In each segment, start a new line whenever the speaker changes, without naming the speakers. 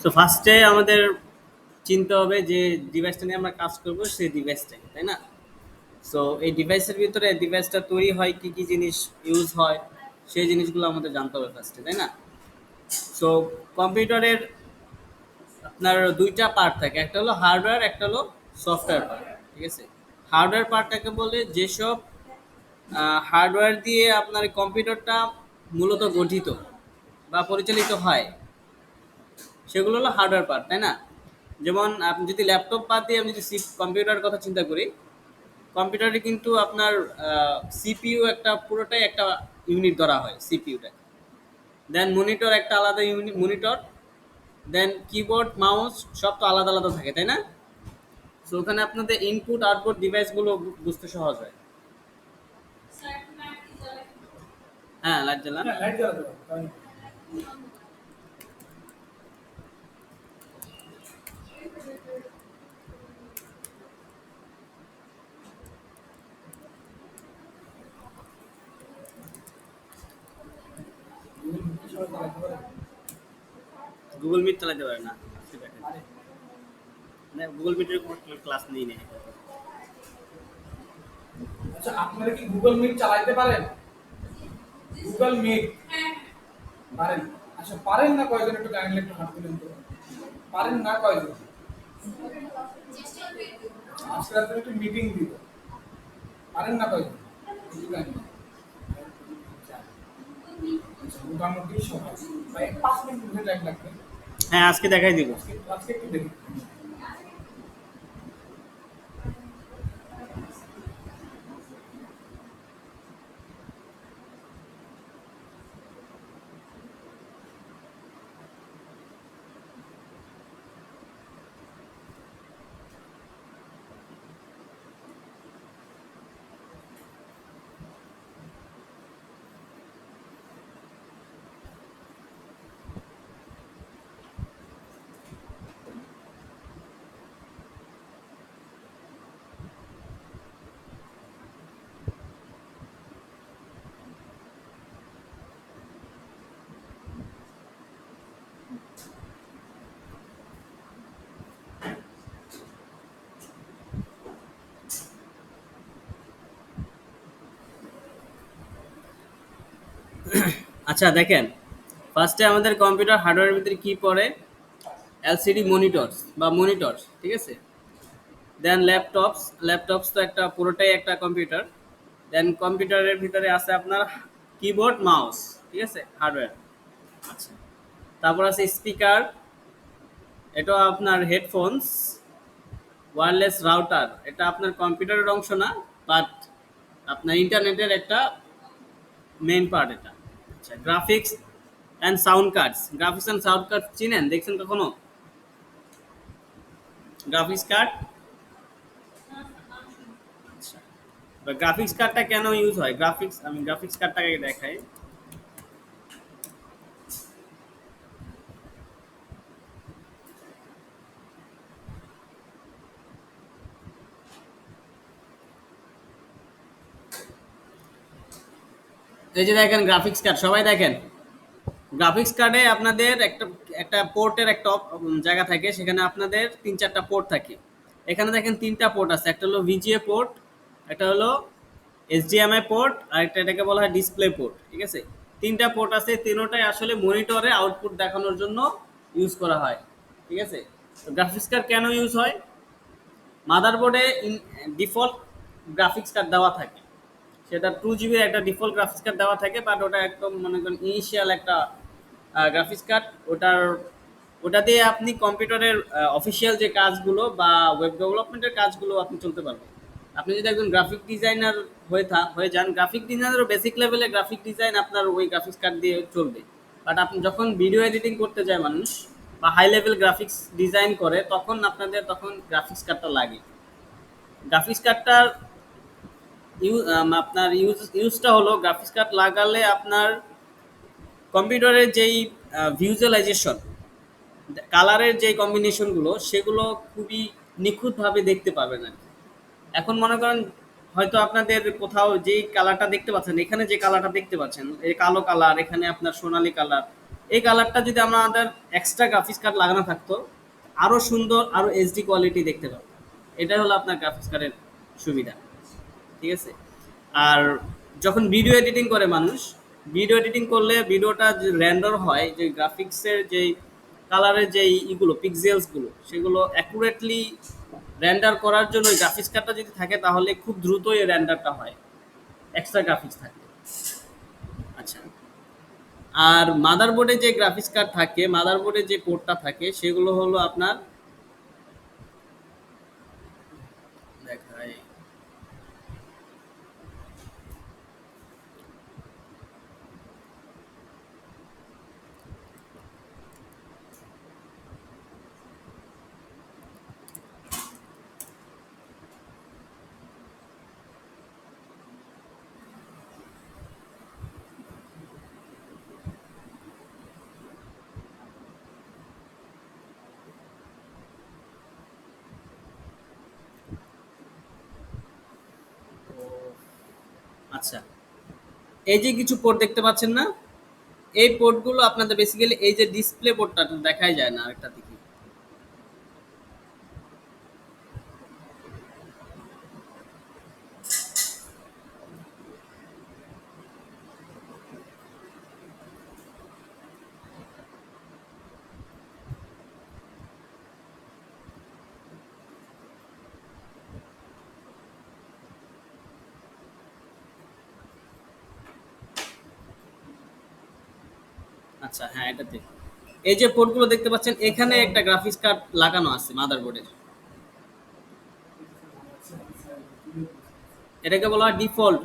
So ফার্স্টে আমাদের চিনতে হবে যে ডিভাইসটা নিয়ে আমরা কাজ করব সেই ডিভাইসটাই, তাই না? সো এই ডিভাইসের ভিতরে ডিভাইসটা তৈরি হয় কি কি জিনিস ইউজ হয় সেই জিনিসগুলো আমাদের জানতে হবে ফার্স্টে, তাই না? সো কম্পিউটারের আপনার দুইটা পার্ট থাকে, একটা হলো হার্ডওয়্যার, একটা হলো সফটওয়্যার পার্ট। ঠিক আছে, হার্ডওয়্যার পার্টটাকে বলে যেসব হার্ডওয়্যার দিয়ে আপনার কম্পিউটারটা মূলত গঠিত বা পরিচালিত হয়, সেগুলো হলো হার্ডওয়্যার পার্ট, তাই না? যেমন আপনি যদি ল্যাপটপ বাদ দিয়ে আমি যদি কম্পিউটারের কথা চিন্তা করি, কম্পিউটারে কিন্তু আপনার সিপিইউ একটা পুরোটাই একটা ইউনিট ধরা হয় সিপিইউটা। দেন মনিটর একটা আলাদা unit monitor, then keyboard mouse সব তো আলাদা আলাদা থাকে, তাই না? সো ওখানে আপনাদের ইনপুট আউটপুট ডিভাইসগুলো বুঝতে সহজ হয়। হ্যাঁ, লাইট জ্বালান।
হ্যাঁ, লাইট জ্বালাতে পারো, কারণ গুগল মিট সবাই চালাতে পারে।
গুগল মিট চালাতে পারে না,
আরে
মানে গুগল মিটের কোনো ক্লাস নেই নেই।
আচ্ছা, আপনারা কি গুগল মিট চালাইতে পারেন? গুগল মিট পারেন? আচ্ছা, পারেন না কয়জন? একটু কাইন্ডলি একটু হাত তুলেন তো। পারেন না কয়জন? আজকে রাত্রে একটু মিটিং দিব। পারেন না কয়জন? একটু কাইন্ডলি। আচ্ছা, মোটামুটি সবাই ভাই 5 মিনিট মধ্যে টাইম লাগবে।
হ্যাঁ, আজকে দেখাই দিব।
আজকে আজকে একটু দেখি।
আচ্ছা দেখেন, ফার্স্টে আমাদের কম্পিউটার হার্ডওয়্যারের ভিতরে কি পড়ে? এলসিডি মনিটরস বা মনিটরস, ঠিক আছে। দেন ল্যাপটপস, ল্যাপটপস তো একটা পুরোটাই একটা কম্পিউটার। দেন কম্পিউটারের ভিতরে আছে আপনার কিবোর্ড মাউস, ঠিক আছে, হার্ডওয়্যার। আচ্ছা, তারপর আছে স্পিকার, এটা আপনার হেডফোনস, ওয়্যারলেস রাউটার, এটা আপনার কম্পিউটারের অংশ না, বাট আপনার ইন্টারনেটের একটা মেইন পার্ট এটা। আচ্ছা, graphics and sound cards, graphics and sound card চিনেন, দেখছেন কখনো গ্রাফিক্স কার্ড? আচ্ছা, গ্রাফিক্স কার্ডটা কেন ইউজ হয়? আমি গ্রাফিক্স কার্ডটাকে দেখাই। এই যে দেখেন গ্রাফিক্স কার্ড, সবাই দেখেন। গ্রাফিক্স কার্ডে আপনাদের একটা একটা পোর্টের একটা জায়গা থাকে, সেখানে আপনাদের 3-4টা পোর্ট থাকে। এখানে দেখেন 3টা পোর্ট আছে, একটা হলো ভিজিএ পোর্ট, একটা হলো এইচডিএমআই পোর্ট, আর একটা এটাকে বলা হয় ডিসপ্লে পোর্ট, ঠিক আছে। 3টা পোর্ট আছে, তিনোটাই আসলে মনিটরে আউটপুট দেখানোর জন্য ইউজ করা হয়, ঠিক আছে। তো গ্রাফিক্স কার্ড কেন ইউজ হয়? মাদারবোর্ডে ডিফল্ট গ্রাফিক্স কার্ড দেওয়া থাকে, সেটা 2 জিবির একটা ডিফল্ট গ্রাফিক্স কার্ড দেওয়া থাকে, বাট ওটা একদম মনে করেন ইনিশিয়াল একটা গ্রাফিক্স কার্ড। ওটা দিয়ে আপনি কম্পিউটারের অফিসিয়াল যে কাজগুলো বা ওয়েব ডেভেলপমেন্টের কাজগুলো আপনি চলতে পারবেন। আপনি যদি একজন গ্রাফিক ডিজাইনার হয়ে যান, গ্রাফিক ডিজাইনারও বেসিক লেভেলে গ্রাফিক ডিজাইন আপনার ওই গ্রাফিক্স কার্ড দিয়ে চলবে। বাট আপনি যখন ভিডিও এডিটিং করতে যায় মানুষ, বা হাই লেভেল গ্রাফিক্স ডিজাইন করে, তখন আপনাদের তখন গ্রাফিক্স কার্ডটা লাগে। গ্রাফিক্স কার্ডটার আপনার ইউজটা হলো, গ্রাফিক্স কার্ড লাগালে আপনার কম্পিউটারের যেই ভিজুয়ালাইজেশন, কালারের যে কম্বিনেশনগুলো, সেগুলো খুবই নিখুঁতভাবে দেখতে পাবেন আর কি। এখন মনে করেন হয়তো আপনাদের কোথাও যেই কালারটা দেখতে পাচ্ছেন, এখানে যে কালারটা দেখতে পাচ্ছেন, এই কালো কালার, এখানে আপনার সোনালী কালার, এই কালারটা যদি আমাদের এক্সট্রা গ্রাফিক্স কার্ড লাগানো থাকতো, আরো সুন্দর, আরো এইচডি কোয়ালিটি দেখতে পাবো। এটাই হলো আপনার গ্রাফিক্স কার্ডের সুবিধা। ঠিক আছে? আর যখন ভিডিও এডিটিং করে মানুষ, ভিডিও এডিটিং করলে ভিডিওটা যে রেন্ডার হয়, যে গ্রাফিক্সের যেই কালারের যেই ইগুলো পিক্সেলসগুলো, সেগুলো অ্যাকুরেটলি রেন্ডার করার জন্য ওই গ্রাফিক্স কার্ডটা যদি থাকে তাহলে খুব দ্রুতই এই রেন্ডারটা হয়, এক্সট্রা গ্রাফিক্স থাকে। আচ্ছা, আর মাদারবোর্ডে যে গ্রাফিক্স কার্ড থাকে, মাদারবোর্ডে যে পোর্টটা থাকে, সেগুলো হলো আপনার দেখাই। আচ্ছা, এই যে কিছু পোর্ট দেখতে পাচ্ছেন না, এই পোর্টগুলো আপনাদের বেসিক্যালি এই যে ডিসপ্লে পোর্টটা দেখাই যায় না আরেকটা দিকে। আচ্ছা, হ্যাঁ, এটাতে এই যে পোর্টগুলো দেখতে পাচ্ছেন, এখানে একটা গ্রাফিক্স কার্ড লাগানো আছে মাদারবোর্ডের। এটাকে বলা হয় default.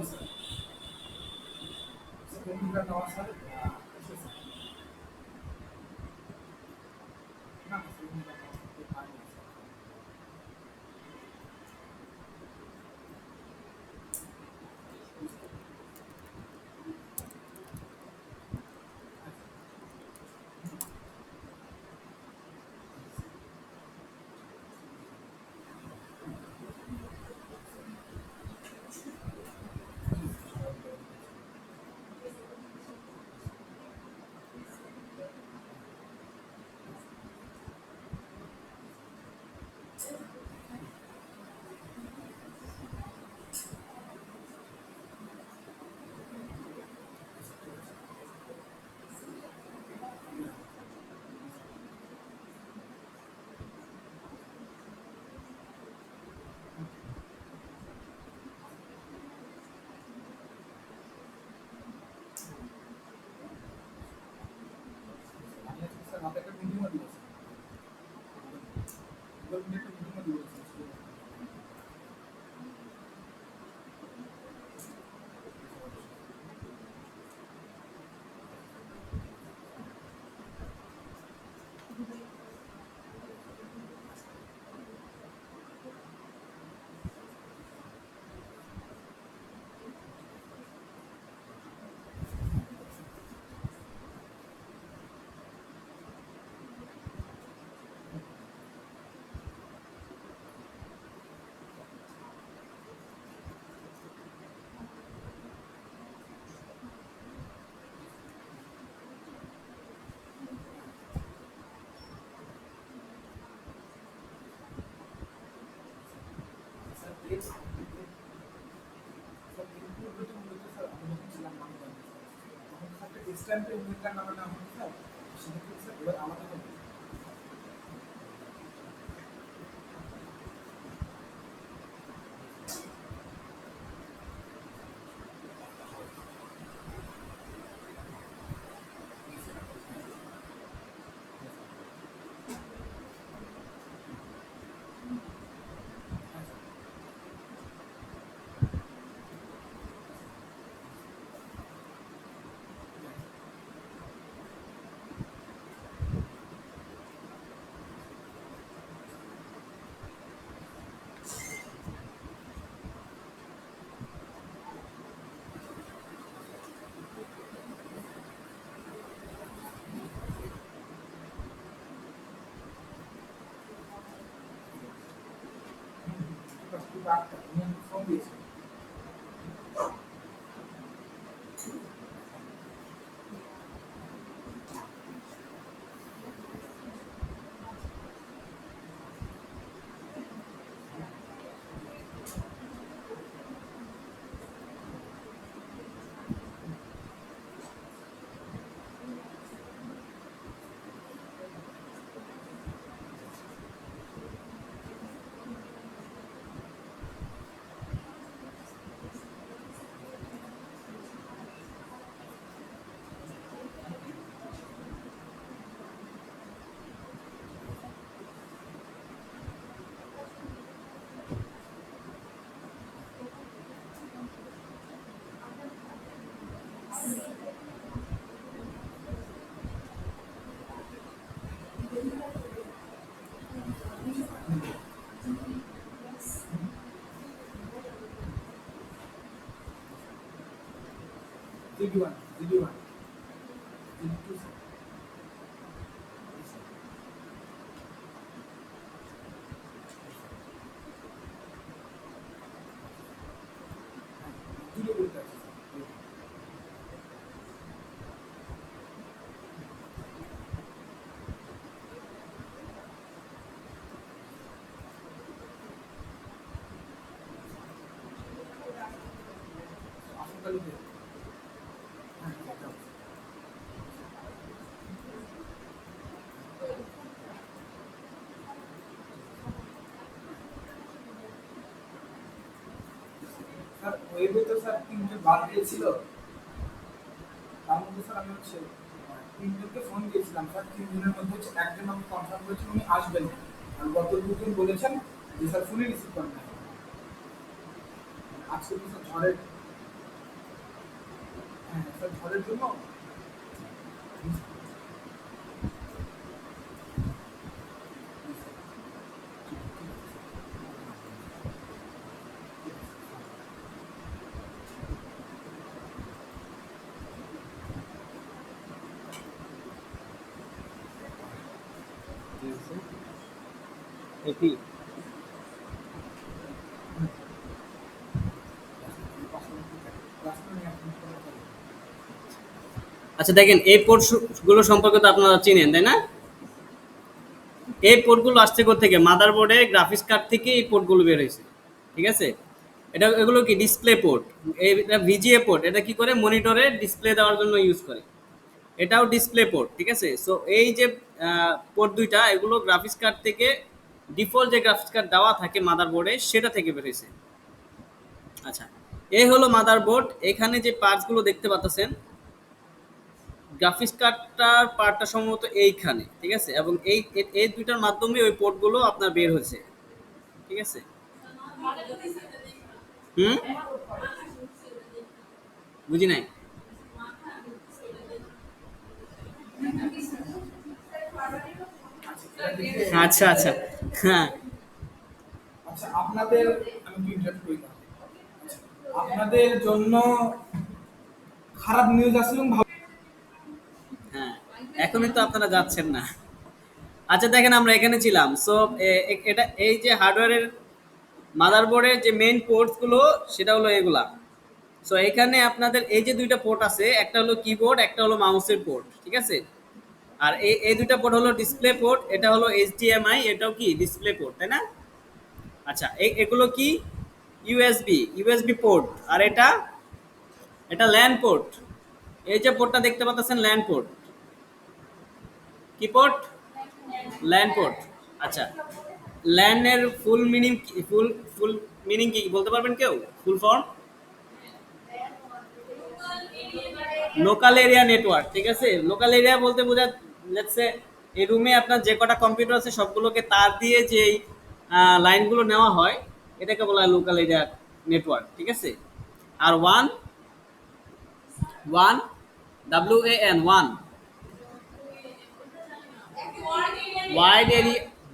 GB1, GB1, GB2, zero বলতে আছে স্যার। আসনকালীতে হ্যাঁ এটা আছে। স্যার ওয়েবে তো স্যার তিনটে বাদ দিয়েছিল, তার মধ্যে স্যার আমি হচ্ছে তিনজনকে ফোন দিয়েছিলাম স্যার, তিনজনের মধ্যে হচ্ছে একজন আমাকে কনফার্ম করেছেন উনি আসবেন, আর গত দুজন বলেছেন যে স্যার ফোনই রিসিভ করেন না। আজকে তো স্যার ঝড়ের, হ্যাঁ স্যার ঝড়ের জন্য
এটি আচ্ছা দেখেন এই পোর্ট গুলো সম্পর্কে তো আপনারা চিনেন তাই না? এই পোর্টগুলো আসছে থেকে মাদারবোর্ডে গ্রাফিক্স কার্ড থেকে এই পোর্টগুলো বের হয়েছে, ঠিক আছে? এটা এগুলো কি ডিসপ্লে পোর্ট, এটা ভিজিএ পোর্ট, এটা কি করে মনিটরে ডিসপ্লে দেওয়ার জন্য ইউজ করে, এটাও ডিসপ্লে পোর্ট, ঠিক আছে? সো এই যে পোর্ট দুইটা এগুলো গ্রাফিক্স কার্ড থেকে ডিফল্ট যে গ্রাফিক্স কার্ড দেওয়া থাকে মাদারবোর্ডে সেটা থেকে বের হয়েছে। আচ্ছা, এই হলো মাদারবোর্ড। এখানে যে পার্টসগুলো দেখতে পাচ্ছেন গ্রাফিক্স কার্ডটার পার্টটা সম্ভবত এইখানে, ঠিক আছে? এবং এই দুইটার মাধ্যমে ওই পোর্টগুলো আপনার বের হয়েছে, ঠিক আছে? হুম, বুঝি নাই। আচ্ছা আচ্ছা, হ্যাঁ
আচ্ছা আপনাদের, আমি একটু ইন্টারাপ্ট করি তাহলে। আচ্ছা, আপনাদের জন্য খারাপ নিউজ আসলে
হ্যাঁ, এখনই তো আপনারা যাচ্ছেন না। আচ্ছা দেখেন আমরা এখানে ছিলাম। সো এটা এই যে হার্ডওয়্যারের মাদারবোর্ডের যে মেইন পোর্টস গুলো সেটা হলো এগুলা। সো এখানে আপনাদের এই যে দুইটা পোর্ট আছে, একটা হলো কিবোর্ড, একটা হলো মাউসের পোর্ট, ঠিক আছে? আর এই দুইটা পোর্ট হলো ডিসপ্লে পোর্ট, এটা হলো এইচডিএমআই, এটাও কি ডিসপ্লে পোর্ট, তাই না? আচ্ছা এগুলো কি ইউএসবি পোর্ট, আর এটা এটা ল্যান পোর্ট। এই যে পোর্টটা দেখতে পাচ্ছেন ল্যান পোর্ট, কি পোর্ট? LAN port. আচ্ছা, ল্যানের ফুল মিনিং ফুল ফুল মিনিং কি বলতে পারবেন কেউ? Full form local area network, ঠিক আছে? লোকাল এরিয়া বলতে বোঝা যাচ্ছে এই রুমে আপনার যে কটা কম্পিউটার আছে সবগুলোকে তার দিয়ে যে লাইনগুলো নেওয়া হয় এটাকে বলা হয় লোকাল এরিয়া নেটওয়ার্ক, ঠিক আছে? আর one one WAN one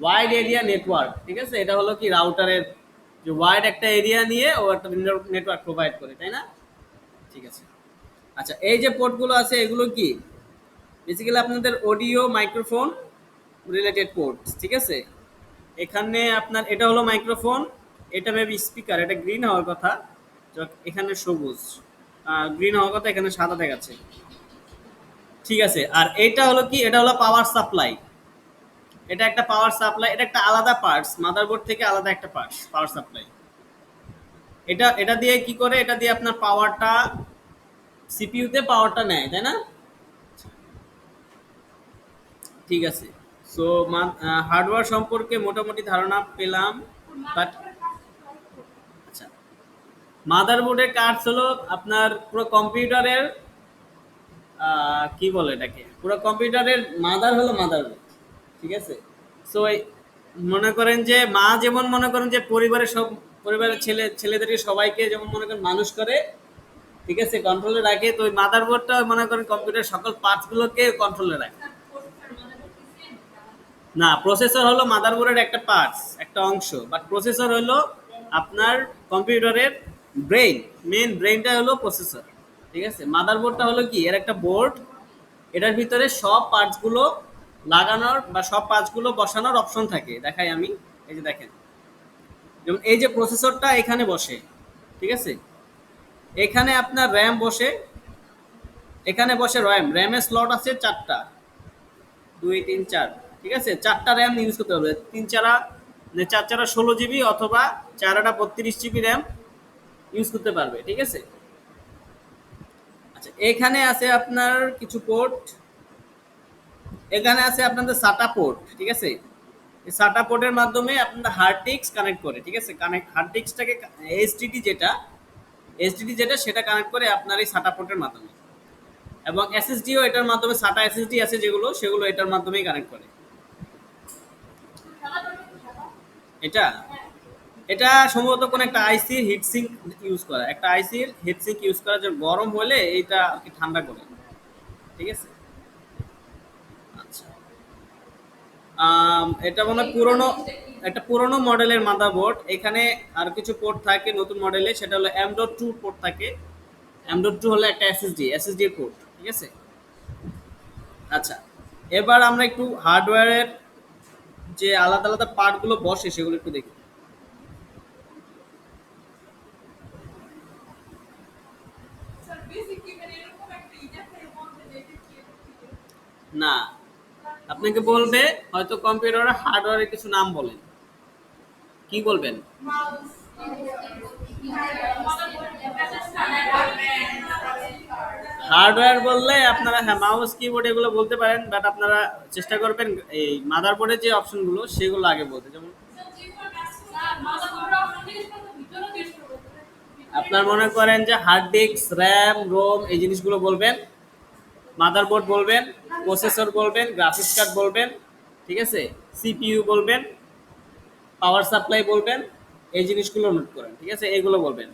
wide area network, ঠিক আছে? এটা হলো কি রাউটারের যে ওয়াইড একটা এরিয়া নিয়ে ও একটা নেটওয়ার্ক প্রোভাইড করে, তাই না? ঠিক আছে। আচ্ছা এই যে পোর্টগুলো আছে এগুলো কি বেসিক্যালি আপনাদের অডিও মাইক্রোফোন রিলেটেড পোর্ট, ঠিক আছে? এখানে আপনার এটা হলো মাইক্রোফোন, এটা মেবি স্পিকার, এটা গ্রিন হওয়ার কথা, এখানে সবুজ, গ্রিন হওয়ার কথা, এখানে সাদা দেখাচ্ছে, ঠিক আছে? আর এটা হলো কি, এটা হলো পাওয়ার সাপ্লাই, এটা একটা পাওয়ার সাপ্লাই, এটা একটা আলাদা পার্টস, মাদারবোর্ড থেকে আলাদা একটা পার্টস পাওয়ার সাপ্লাই। এটা এটা দিয়ে কি করে, এটা দিয়ে আপনার পাওয়ারটা সিপিইউতে পাওয়ারটা নেয়, তাই না? ঠিক আছে। সো হার্ডওয়্যার সম্পর্কে মোটামুটি ধারণা পেলাম, বাট আচ্ছা মাদারবোর্ডের কার্ডস হলো আপনার পুরো কম্পিউটারের কি বলে এটাকে, পুরো কম্পিউটারের মাদার হলো মাদারবোর্ড, ঠিক আছে? সো মনে করেন যে মা যেমন মনে করেন যে পরিবারের ছেলেদেরকে সবাইকে যেমন মনে করেন মানুষ করে, ঠিক আছে, কন্ট্রোলে রাখে। তো ওই মাদারবোর্ডটা মনে করেন কম্পিউটার সকল পার্টস গুলোকে কন্ট্রোলে রাখে। না, প্রসেসর হলো মাদারবোর্ডের একটা পার্টস, একটা অংশ, বাট প্রসেসর হলো আপনার কম্পিউটারের ব্রেইন। মেন ব্রেইনটা হলো প্রসেসর। ঠিক আছে, মাদারবোর্ডটা হলো কি, এর একটা বোর্ড, এটার ভিতরে সব পার্টসগুলো লাগানোর বা সব পার্টসগুলো বসানোর অপশন থাকে। দেখাই আমি, এই যে দেখেন, যেমন এই যে প্রসেসরটা এখানে বসে, ঠিক আছে, এখানে আপনার র্যাম বসে, এখানে বসে র্যাম, র্যামের স্লট আছে চারটা, 2 3 4, ঠিক আছে, চারটা র্যাম ইউজ করতে হবে, 3 4 4 4 16 জিবি অথবা 4 32 জিবি র্যাম ইউজ করতে পারবে। ঠিক আছে, আচ্ছা, এখানে আছে আপনার কিছু পোর্ট, এখানে আছে আপনাদের সাটা পোর্ট। ঠিক আছে, এই সাটা পোর্টের মাধ্যমে আপনার হার্ড ডিস্ক কানেক্ট করে। ঠিক আছে, কানেক্ট হার্ড ডিস্কটাকে এসটিডি যেটা সেটা কানেক্ট করে আপনার এই সাটা পোর্টের মাধ্যমে, এবং এসএসডিও এটার মাধ্যমে, সাটা এসএসডি আছে যেগুলো, সেগুলো এটার মাধ্যমেই কানেক্ট করে। এটা এটা সম্ভবত কোন একটা আইসির হিটসিঙ্ক ইউজ করা, একটা আইসির হিটসিঙ্ক ইউজ করা, যে গরম হলে এইটা আর কি ঠান্ডা করে। ঠিক আছে, আচ্ছা, এটা মনে হয় পুরনো, একটা পুরনো মডেলের মাদারবোর্ড। এখানে আর কিছু পোর্ট থাকে নতুন মডেলে, সেটা হলো M.2 পোর্ট থাকে। M.2 হলো একটা এসএসডি পোর্ট। ঠিক আছে, আচ্ছা, এবার আমরা একটু হার্ডওয়্যারের যে আলাদা আলাদা পার্টগুলো বসে সেগুলো একটু দেখি। না, আপনাকে বলবে হয়তো কম্পিউটারের হার্ডওয়্যারের কিছু নাম বলেন, কি বলবেন? হার্ডওয়্যার বললে আপনারা হ্যাঁ মাউস কিবোর্ড এগুলো বলতে পারেন, বাট আপনারা চেষ্টা করবেন এই মাদারবোর্ডের যে অপশনগুলো সেগুলো আগে বলতে। যেমন আপনার মনে করেন যে হার্ড ডিস্ক, র্যাম, রোম, এই জিনিসগুলো বলবেন, মাদারবোর্ড বলবেন, প্রসেসর বলবেন, গ্রাফিক্স কার্ড বলবেন, ঠিক আছে, সিপিইউ বলবেন, পাওয়ার সাপ্লাই বলবেন, এই জিনিসগুলো নোট করেন। ঠিক আছে, এগুলো বলবেন।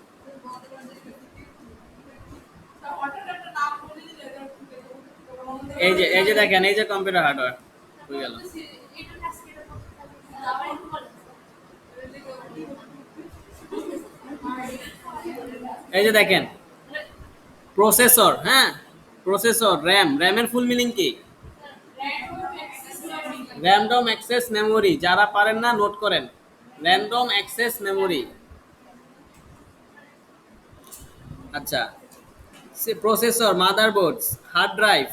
এই যে দেখেন, এই যে কম্পিউটার হার্ডওয়্যার হয়ে গেল। এই যে দেখেন, প্রসেসর, হ্যাঁ, প্রসেসর, র্যামের ফুল মিনিং কি? Random access memory. যারা পারেন না নোট করেন, র্যান্ডম অ্যাক্সেস মেমোরি। আচ্ছা, প্রসেসর, মাদারবোর্ড, হার্ড ড্রাইভ,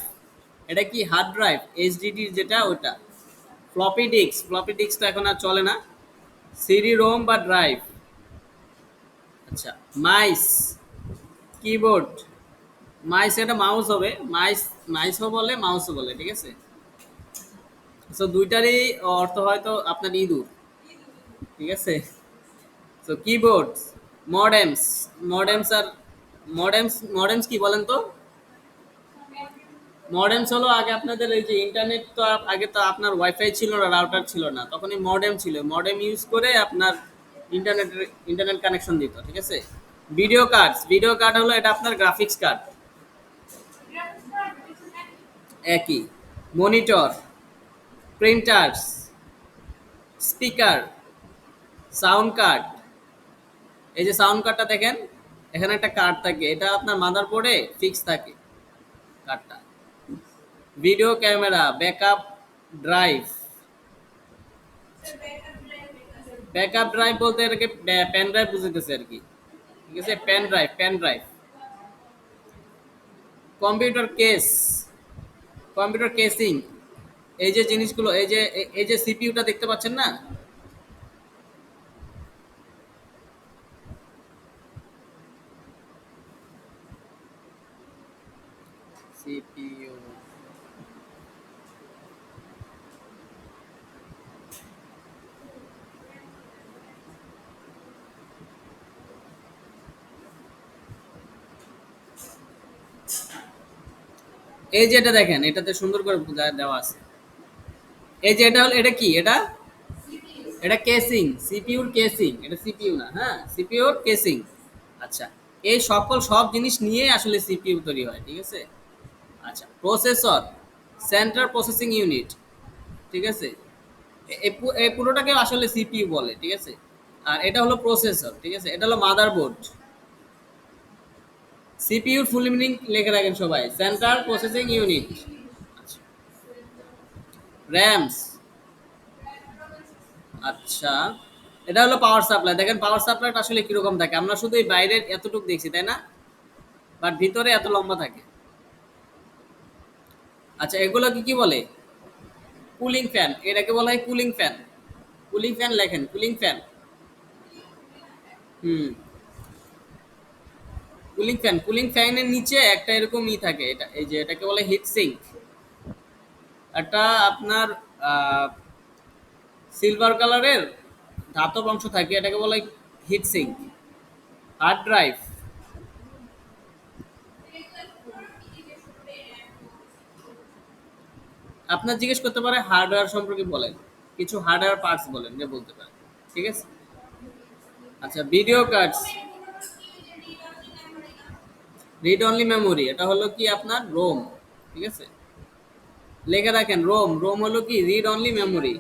এটা কি হার্ড ড্রাইভ, এইচডিডি যেটা ওটা। ফ্লপি ডিস্ক তো এখন আর চলে না। সিডি রোম বা ড্রাইভ। আচ্ছা, মাইস, কিবোর্ড, মাইস এটা মাউস হবে, মাইসও বলে মাউসও বলে। ঠিক আছে, সো দুইটারই অর্থ হয়তো আপনার ইঁদুর। ঠিক আছে, সো কিবোর্ড, মডেমস, মডেমস আর মডেমস কি বলেন তো? মডেমস হলো আগে আপনাদের এই যে ইন্টারনেট, তো আগে তো আপনার ওয়াইফাই ছিল না, রাউটার ছিল না, তখন এই মডেম ছিল, মডেম ইউজ করে আপনার ইন্টারনেট কানেকশন দিত। ঠিক আছে, ভিডিও কার্ড হলো এটা আপনার গ্রাফিক্স কার্ড, একই। Monitor, printers, speaker, sound card. এই যে সাউন্ড কার্ডটা দেখেন, এখানে একটা কার্ড থাকে, এটা আপনার মাদারবোর্ডে ফিক্স থাকে কার্ডটা। ভিডিও ক্যামেরা, ব্যাকআপ ড্রাইভ বলতে এটাকে পেন ড্রাইভ বুঝাইতেছে আর কি। ঠিক আছে, pen drive. Computer case, computer casing, এই যে জিনিসগুলো, এই যে সিপিইউটা দেখতে পাচ্ছেন না, সিপিইউ, এই যে এটা দেখেন, এটাতে সুন্দর করে দেওয়া আছে। এই যে এটা হলো, এটা কি, এটা কেসিং, সিপিইউর কেসিং, এটা সিপিইউ না, হ্যাঁ, সিপিইউর কেসিং। আচ্ছা, এই সকল সব জিনিস নিয়ে আসলে সিপিইউ তৈরি হয়, ঠিক আছে? আচ্ছা, প্রসেসর, সেন্ট্রাল প্রসেসিং ইউনিট, ঠিক আছে? এই পুরোটাকে আসলে সিপিইউ বলে, ঠিক আছে? আর এটা হলো প্রসেসর, ঠিক আছে? এটা হলো মাদারবোর্ড। সিপিইউর ফুল মিনিং লিখে রাখেন সবাই, সেন্ট্রাল প্রসেসিং ইউনিট। আচ্ছা, র্যামস। আচ্ছা, এটা হলো পাওয়ার সাপ্লাই। দেখেন পাওয়ার সাপ্লাইটা আসলে কিরকম থাকে, আমরা শুধু এই বাইরের এতটুকু দেখছি, তাই না? বাট ভিতরে এত লম্বা থাকে। আচ্ছা, এগুলোকে কি বলে? Cooling fan. এটাকে বলা হয় কুলিং ফ্যান। কুলিং ফ্যান লেখেন, কুলিং ফ্যান। হুম, কুলিং ফ্যান। কুলিং ফ্যানের নিচে একটা এরকম থাকে, এটা এই যে এটাকে বলে হিট সিঙ্ক। একটা আপনার সিলভার কালারের ধাতব অংশ থাকে, এটাকে বলে হিট সিঙ্ক। Hard drive. আপনার জিজ্ঞেস করতে পারে হার্ডওয়্যার সম্পর্কে বলেন, কিছু হার্ডওয়্যার পার্টস বলেন, যে বলতে পারে, ঠিক আছে? আচ্ছা, video cards. Read only memory, এটা হলো কি আপনার রোম, ঠিক আছে? লেখে রাখেন, রোম। রোম হলো কি read only memory.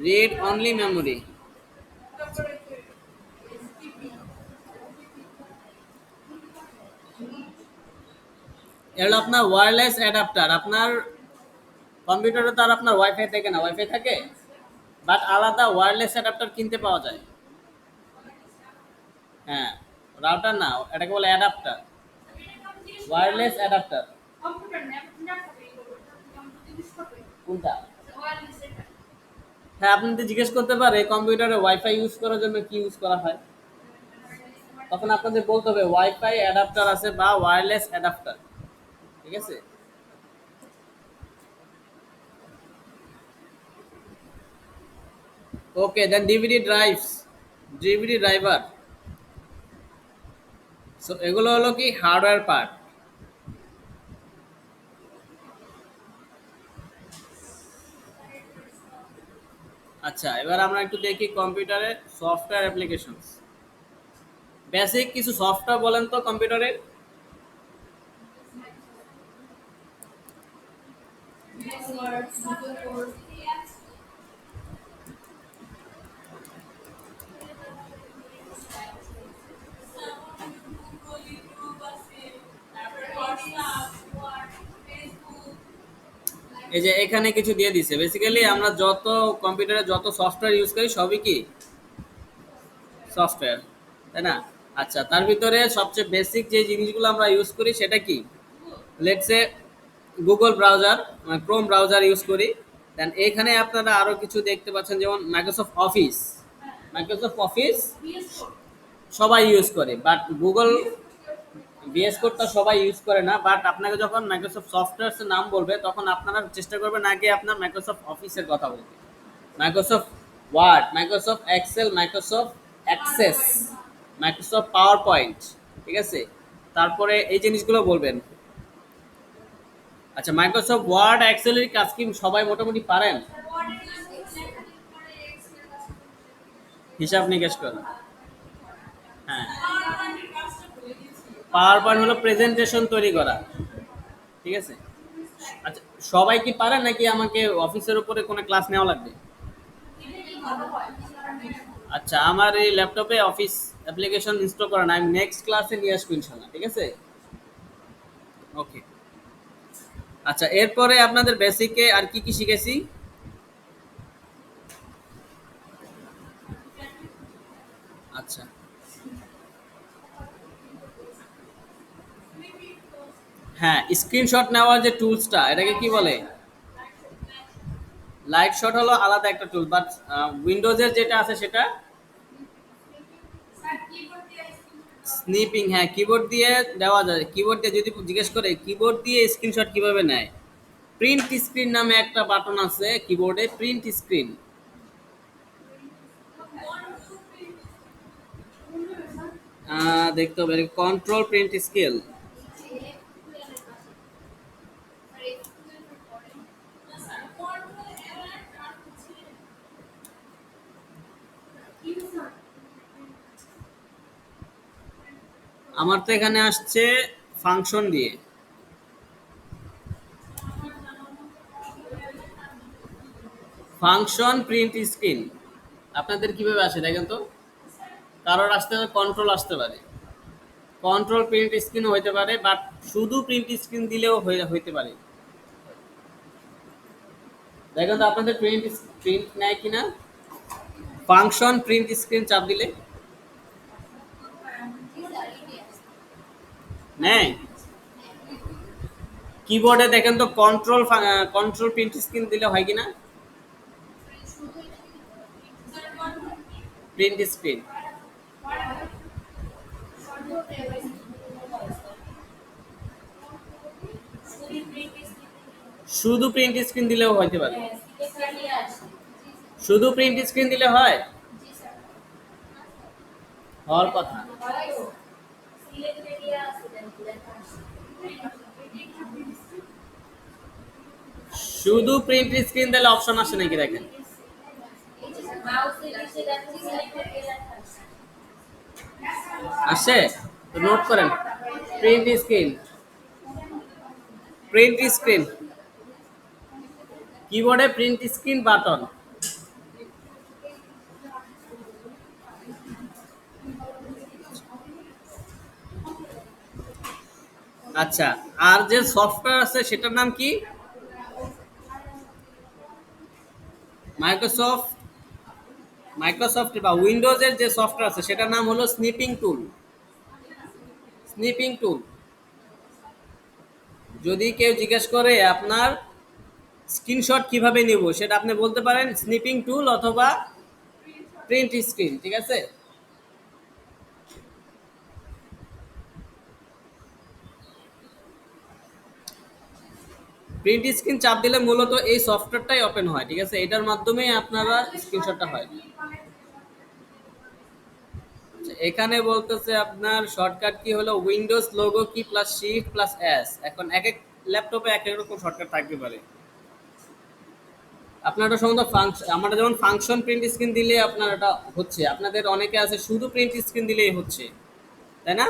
Read only memory. এটা হলো আপনার ওয়্যারলেস অ্যাডাপ্টার। আপনার কম্পিউটারে তো আর আপনার ওয়াইফাই থাকে না, ওয়াইফাই থাকে, বাট আলাদা ওয়্যারলেস অ্যাডাপ্টার কিনতে পাওয়া যায়। হ্যাঁ, রাউটার না, এটাকে বলে অ্যাডাপ্টার, ওয়্যারলেস অ্যাডাপ্টার। কোনটা? হ্যাঁ, আপনি তো জিজ্ঞেস করতে পারে কম্পিউটারে ওয়াইফাই ইউজ করার জন্য কি ইউজ করা হয়, তখন আপনাদের বলতে হবে ওয়াইফাই অ্যাডাপ্টার আছে বা ওয়্যারলেস অ্যাডাপ্টার, ঠিক আছে? Okay, then DVD drives, DVD driver. So এগুলো হলো কি হার্ডওয়্যার পার্ট। আচ্ছা, এবার আমরা একটু দেখি কম্পিউটারে সফটওয়্যার অ্যাপ্লিকেশনস। বেসিক কিছু সফটওয়্যার বলেন তো কম্পিউটারে। এই যে এখানে কিছু দিয়ে দিছে, বেসিক্যালি আমরা যত কম্পিউটারে যত সফটওয়্যার ইউজ করি সবই কি সফটওয়্যার, তাই না? আচ্ছা, তার ভিতরে সবচেয়ে বেসিক যে জিনিসগুলো আমরা ইউজ করি সেটা কি? Let's say Google browser, Chrome browser use করি। দেন এখানে আপনারা আরো কিছু দেখতে পাচ্ছেন, যেমন মাইক্রোসফট অফিস। মাইক্রোসফট অফিস সবাই ইউজ করে, বাট গুগল ভিএস কোডটা সবাই ইউজ করে না। বাট আপনাকে যখন মাইক্রোসফট সফটওয়্যারস এর নাম বলবে তখন আপনারা চেষ্টা করবেন আগে আপনার মাইক্রোসফট অফিসের কথা বলতে। Microsoft Word, Microsoft Excel, Microsoft Access, Microsoft PowerPoint, ঠিক আছে? তারপরে এই জিনিসগুলো বলবেন। আচ্ছা, মাইক্রোসফট ওয়ার্ড এক্সেলের কাজ কি সবাই মোটামুটি পারেন? হিসাব নিকেশ করা। হ্যাঁ, পাওয়ার পয়েন্ট হলো প্রেজেন্টেশন তৈরি করা, ঠিক আছে? আচ্ছা, সবাই কি পারেন নাকি আমাকে অফিসের উপরে কোনো ক্লাস নেওয়া লাগবে? আচ্ছা, আমার এই ল্যাপটপে অফিস অ্যাপ্লিকেশন ইনস্টল করা না, আমি নেক্সট ক্লাসে নিয়ে আসবো ইনশাল্লাহ, ঠিক আছে? ওকে। আচ্ছা, এরপরে আপনাদের বেসিকে আর কি কি শিখেছি? আচ্ছা, হ্যাঁ, স্ক্রিনশট নেওয়ার যে টুলসটা, এটাকে কি বলে? লাইট শট হলো আলাদা একটা টুল, বাট উইন্ডোজের যেটা আছে সেটা স্নিপিং। হ্যাঁ, কিবোর্ড দিয়ে দেওয়া যায়। কিবোর্ড দিয়ে যদি জিজ্ঞেস করে কিবোর্ড দিয়ে স্ক্রিনশট কিভাবে নেয়, প্রিন্ট স্ক্রিন নামে একটা বাটন আছে কিবোর্ডে, প্রিন্ট স্ক্রিন। দেখতে হবে কন্ট্রোল প্রিন্ট স্কেল। আমার তো এখানে আসছে ফাংশন দিয়ে। Function print screen. আপনাদের কিভাবে আসে দেখেন তো। কারোর আসতে পারে, কন্ট্রোল আসতে পারে, কন্ট্রোল প্রিন্ট স্ক্রিন হইতে পারে, বাট শুধু প্রিন্ট স্ক্রিন দিলেও হইতে পারে। দেখেন তো আপনাদের প্রিন্ট প্রিন্ট নেয় কিনা। ফাংশন প্রিন্ট স্ক্রিন চাপ দিলে নেয়। কিবোর্ডে দেখেন তো কন্ট্রোল কন্ট্রোল প্রিন্ট স্ক্রিন দিলে হয় কিনা। প্রিন্ট স্ক্রিন শুধু প্রিন্ট স্ক্রিন দিলেও হইতে পারে। শুধু প্রিন্ট স্ক্রিন দিলে হয়, হওয়ার কথা। শুধু প্রিন্ট স্ক্রিন দিলে অপশন আসে নাকি দেখেন। আসে, তো নোট করেন। প্রিন্ট স্ক্রিন, প্রিন্ট স্ক্রিন, কিবোর্ডে প্রিন্ট স্ক্রিন বাটন। আচ্ছা, আর যে সফটওয়্যার আছে সেটার নাম কি। মাইক্রোসফট, মাইক্রোসফট বা উইন্ডোজের যে সফটওয়্যার আছে সেটার নাম হলো স্নিপিং টুল। স্নিপিং টুল। যদি কেউ জিজ্ঞেস করে আপনার স্ক্রিনশট কিভাবে নিব, সেটা আপনি বলতে পারেন স্নিপিং টুল অথবা প্রিন্ট স্ক্রিন, ঠিক আছে। প্রিন্ট স্ক্রিন চাপ দিলে মূলত এই সফটওয়্যারটাই ওপেন হয়, ঠিক আছে, এটার মাধ্যমেই আপনারা স্ক্রিনশটটা হয়। আচ্ছা, এখানে বলতেছে আপনার শর্টকাট কি হলো উইন্ডোজ লোগো কি প্লাস শিফট প্লাস এস। এখন এক এক ল্যাপটপে এক এক রকম শর্টকাট থাকতে পারে। আপনারা সম্ভবত আমরা যেমন ফাংশন প্রিন্ট স্ক্রিন দিলে আপনার এটা হচ্ছে, আপনাদের অনেকে আছে শুধু প্রিন্ট স্ক্রিন দিলেই হচ্ছে, তাই না।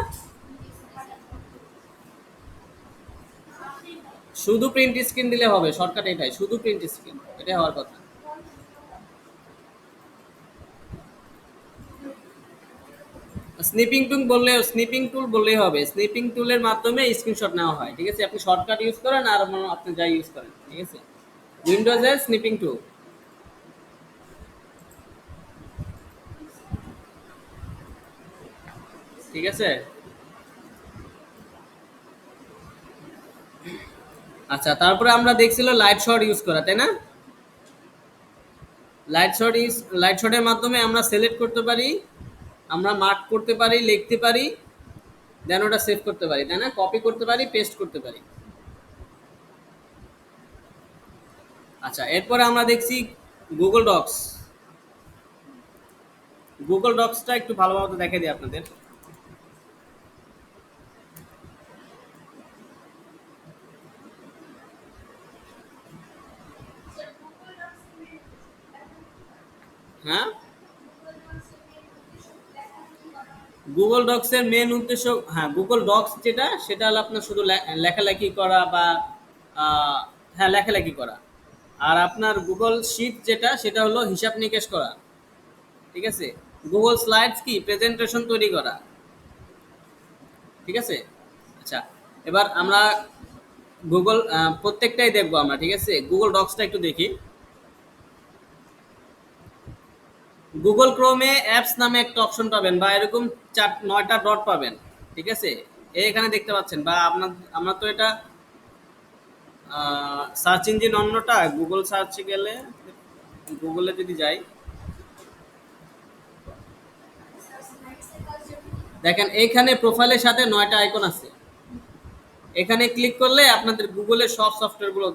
শুধু প্রিন্ট স্ক্রিন দিলে হবে, শর্টকাট এটাই, শুধু প্রিন্ট স্ক্রিন, এটাই হওয়ার কথা। স্নিপিং টুল বললেই হবে, স্নিপিং টুলের মাধ্যমে স্ক্রিনশট নেওয়া হয়, ঠিক আছে। আপনি শর্টকাট ইউজ করেন আর আপনি যাই ইউজ করেন, ঠিক আছে। উইন্ডোজের স্নিপিং টুল, ঠিক আছে। আচ্ছা, তারপরে আমরা দেখছিল লাইট শট ইউজ করা, তাই না। লাইট শটের মাধ্যমে আমরা সিলেক্ট করতে পারি, আমরা মার্ক করতে পারি, লিখতে পারি, দেন ওটা সেভ করতে পারি, তাই না, কপি করতে পারি, পেস্ট করতে পারি। আচ্ছা, এরপরে আমরা দেখছি গুগল ডক্স। গুগল ডক্সটা একটু ভালোভাবে দেখে দিই আপনাদের। হ্যাঁ, গুগল ডক্স এর মেন উদ্দেশ্য, হ্যাঁ গুগল ডক্স যেটা সেটা হলো আপনার শুধু লেখালেখি করা বা হ্যাঁ লেখালেখি করা। আর আপনার গুগল শিট যেটা সেটা হলো হিসাব নিকেশ করা, ঠিক আছে। গুগল স্লাইডস কি প্রেজেন্টেশন তৈরি করা, ঠিক আছে। আচ্ছা, এবার আমরা গুগল প্রত্যেকটাই দেখবো আমরা, ঠিক আছে। গুগল ডক্সটা একটু দেখি। গুগল ক্রোমে অ্যাপস নামে একটা অপশন পাবেন বা এরকম 9টা ডট পাবেন, ঠিক আছে। এখানে দেখতে পাচ্ছেন, বা আমরা তো এটা সার্চ ইঞ্জিন অন্যটা, গুগল সার্চে গেলে, গুগলে যদি যাই, দেখেন এইখানে প্রোফাইলের সাথে 9টা আইকন আছে। এখানে ক্লিক করলে আপনাদের গুগলের সব সফটওয়্যারগুলো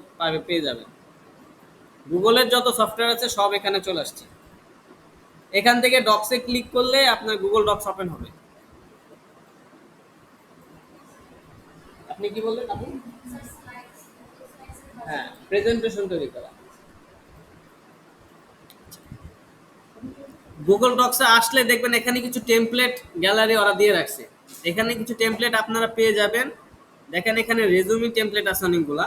পেয়ে যাবেন। গুগলের যত সফটওয়্যার আছে সব এখানে চলে আসছে। এখান থেকে ডক্সে ক্লিক করলে আপনার গুগল ডক্স ওপেন হবে। আপনি কি বললেন আপনি। হ্যাঁ, প্রেজেন্টেশন তৈরি করা। গুগল ডক্সে আসলে দেখবেন এখানে কিছু টেমপ্লেট গ্যালারি ওরা দিয়ে রাখছে, এখানে কিছু টেমপ্লেট আপনারা পেয়ে যাবেন। দেখেন এখানে রেজুমি টেমপ্লেট আছে অনেকগুলা।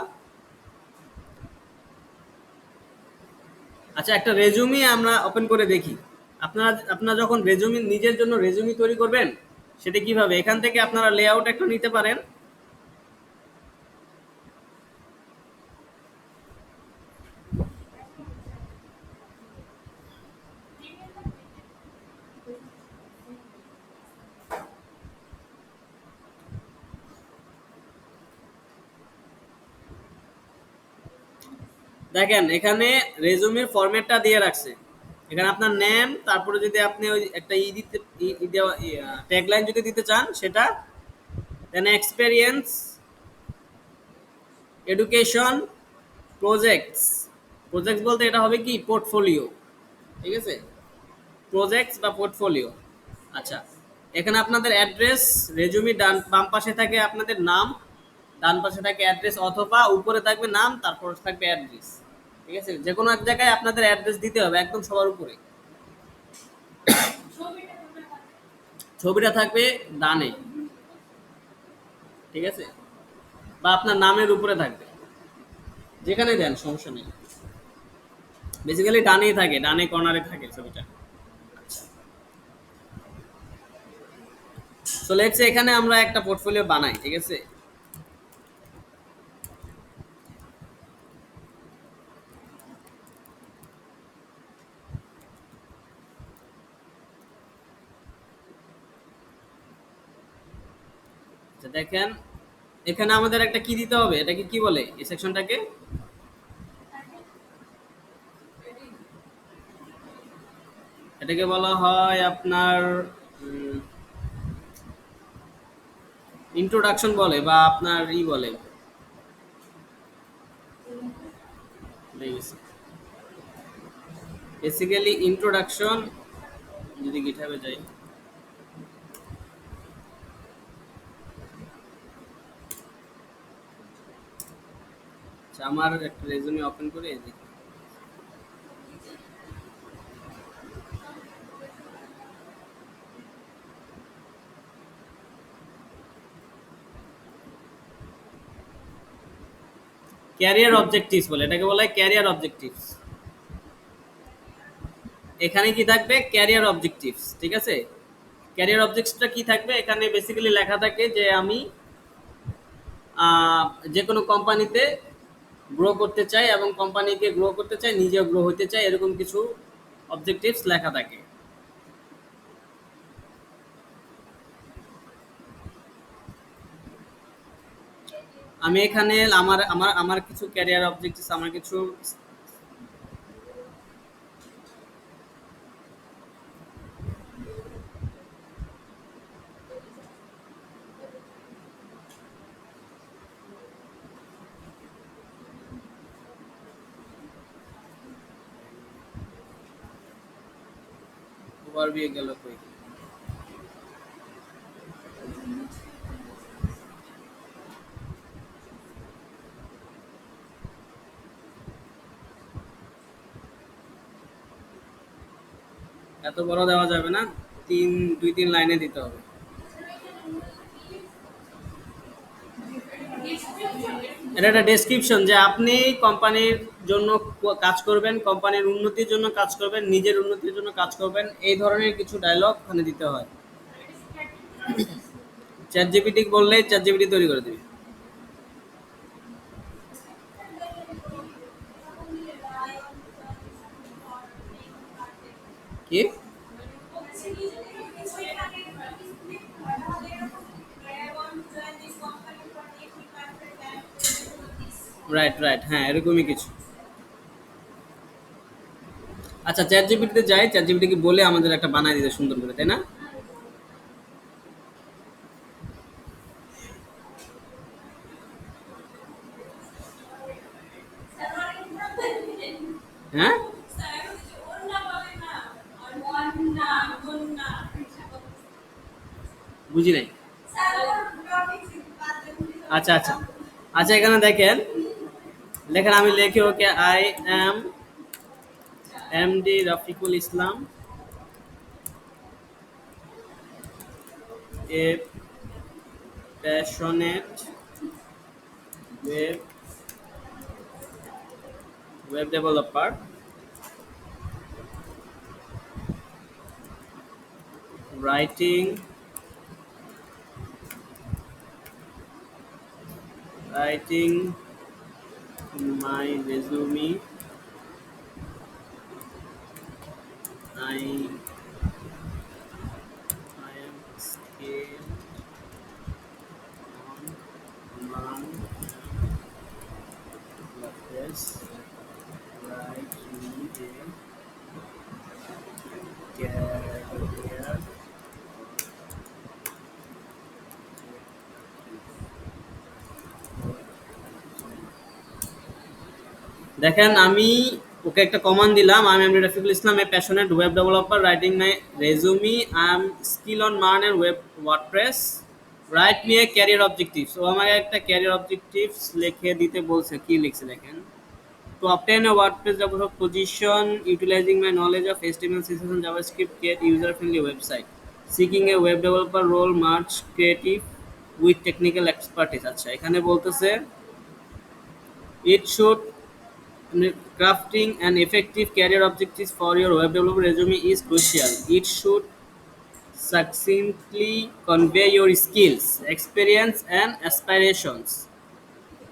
আচ্ছা, একটা রেজুমি আমরা ওপেন করে দেখি। আপনারা যখন রেজুমি নিজের জন্য রেজুমি তৈরি করবেন, সেটা কিভাবে এখান থেকে আপনারা লেআউট একটা নিতে পারেন। দেখেন এখানে রেজুমির ফরম্যাটটা দিয়ে রাখছে। এখানে আপনার নেম, তারপরে যদি আপনি ওই একটা ই দিতে ট্যাগলাইন যদি দিতে চান সেটা, দেন এক্সপেরিয়েন্স, এডুকেশন, প্রজেক্টস। প্রজেক্টস বলতে এটা হবে কি পোর্টফোলিও, ঠিক আছে, প্রজেক্টস বা পোর্টফোলিও। আচ্ছা, এখানে আপনাদের অ্যাড্রেস, রেজুমি ডান বাম পাশে থাকে আপনাদের নাম, ডান পাশে থাকে অ্যাড্রেস, অথবা উপরে থাকবে নাম তারপর থাকবে অ্যাড্রেস। ঠিক আছে, যে কোনো এক জায়গায় আপনাদের অ্যাড্রেস দিতে হবে, একদম সবার উপরে। ছবিটা থাকবে ডানে, ঠিক আছে, বা আপনার নামের উপরে থাকবে, যেখানে দেন সমস্যা নেই। বেসিক্যালি ডানেই থাকে, ডানে কর্নারে থাকে ছবিটা। সো লেটস এখানে আমরা একটা পোর্টফোলিও বানাই, ঠিক আছে। আচ্ছা দেখেন, এখানে আমাদের একটা কি দিতে হবে, এটাকে কি বলে এই সেকশনটাকে? এটাকে বলা হয় আপনার ইন্ট্রোডাকশন বলে, বা আপনার ই বলে, বেসিক্যালি ইন্ট্রোডাকশন। যদি গিটহাবে যাই, আচ্ছা আমার একটা রেজুমে ওপেন করে দেখি। ক্যারিয়ার অবজেক্টিভস বলে, এটাকে বলা হয় ক্যারিয়ার অবজেক্টিভস। এখানে কি থাকবে? ক্যারিয়ার অবজেক্টিভস, ঠিক আছে। ক্যারিয়ার অবজেক্টিভসটা কি থাকবে? এখানে বেসিক্যালি লেখা থাকে যে আমি যে কোনো কোম্পানিতে গ্রো করতে চাই এবং কোম্পানিকে গ্রো করতে চাই, নিজেও গ্রো হতে চাই, এরকম কিছু অবজেক্টিভস লেখা থাকে। আমি এখানে আমার আমার আমার কিছু ক্যারিয়ার অবজেক্টিভস, আমার কিছু ওভারভিউ গেল কই? এত বড় দেওয়া যাবে না, দুই তিন লাইনে দিতে হবে। এটা একটা ডেসক্রিপশন যে আপনি কোম্পানির জন্য কাজ করবেন, কোম্পানির উন্নতির জন্য কাজ করবেন, নিজের উন্নতির জন্য কাজ করবেন, এই ধরনের কিছু ডায়লগ ওখানে দিতে হয়। চ্যাট জিপিটি বললে চ্যাট জিপিটি তৈরি করে দিবে। কি? রাইট রাইট, হ্যাঁ এরকমই কিছু। আচ্ছা চ্যাট জিপিটিতে যাই, চ্যাট জিপিটিকে বলে আমাদের একটা বানায় দিতে সুন্দর করে, তাই না? হ্যাঁ, বুঝি নাই। আচ্ছা আচ্ছা, আচ্ছা এখানে দেখেন, লেখেন আমি লেখি okay, I am MD Rafiqul Islam, a passionate web web developer writing writing my resume. I I am skilled on Command WordPress. Write me a career. দেখেন আমি ওকে একটা কমান্ড দিলাম, আমি MD Rafiqul Islam, a passionate web developer writing my resume, I am skill on MERN and web WordPress, write me a career objectives. ও আমাকে একটা career objectives লিখে দিতে বলছে, কি লিখছে দেখেন। To obtain a WordPress developer position, utilizing my knowledge of HTML, CSS, and JavaScript, create user-friendly website. Seeking a web developer role, merge creative with technical expertise. আচ্ছা, এখানে বলতেছে it should crafting an effective career objectives for your web developer resume is crucial. It should succinctly convey your skills, experience, and aspirations.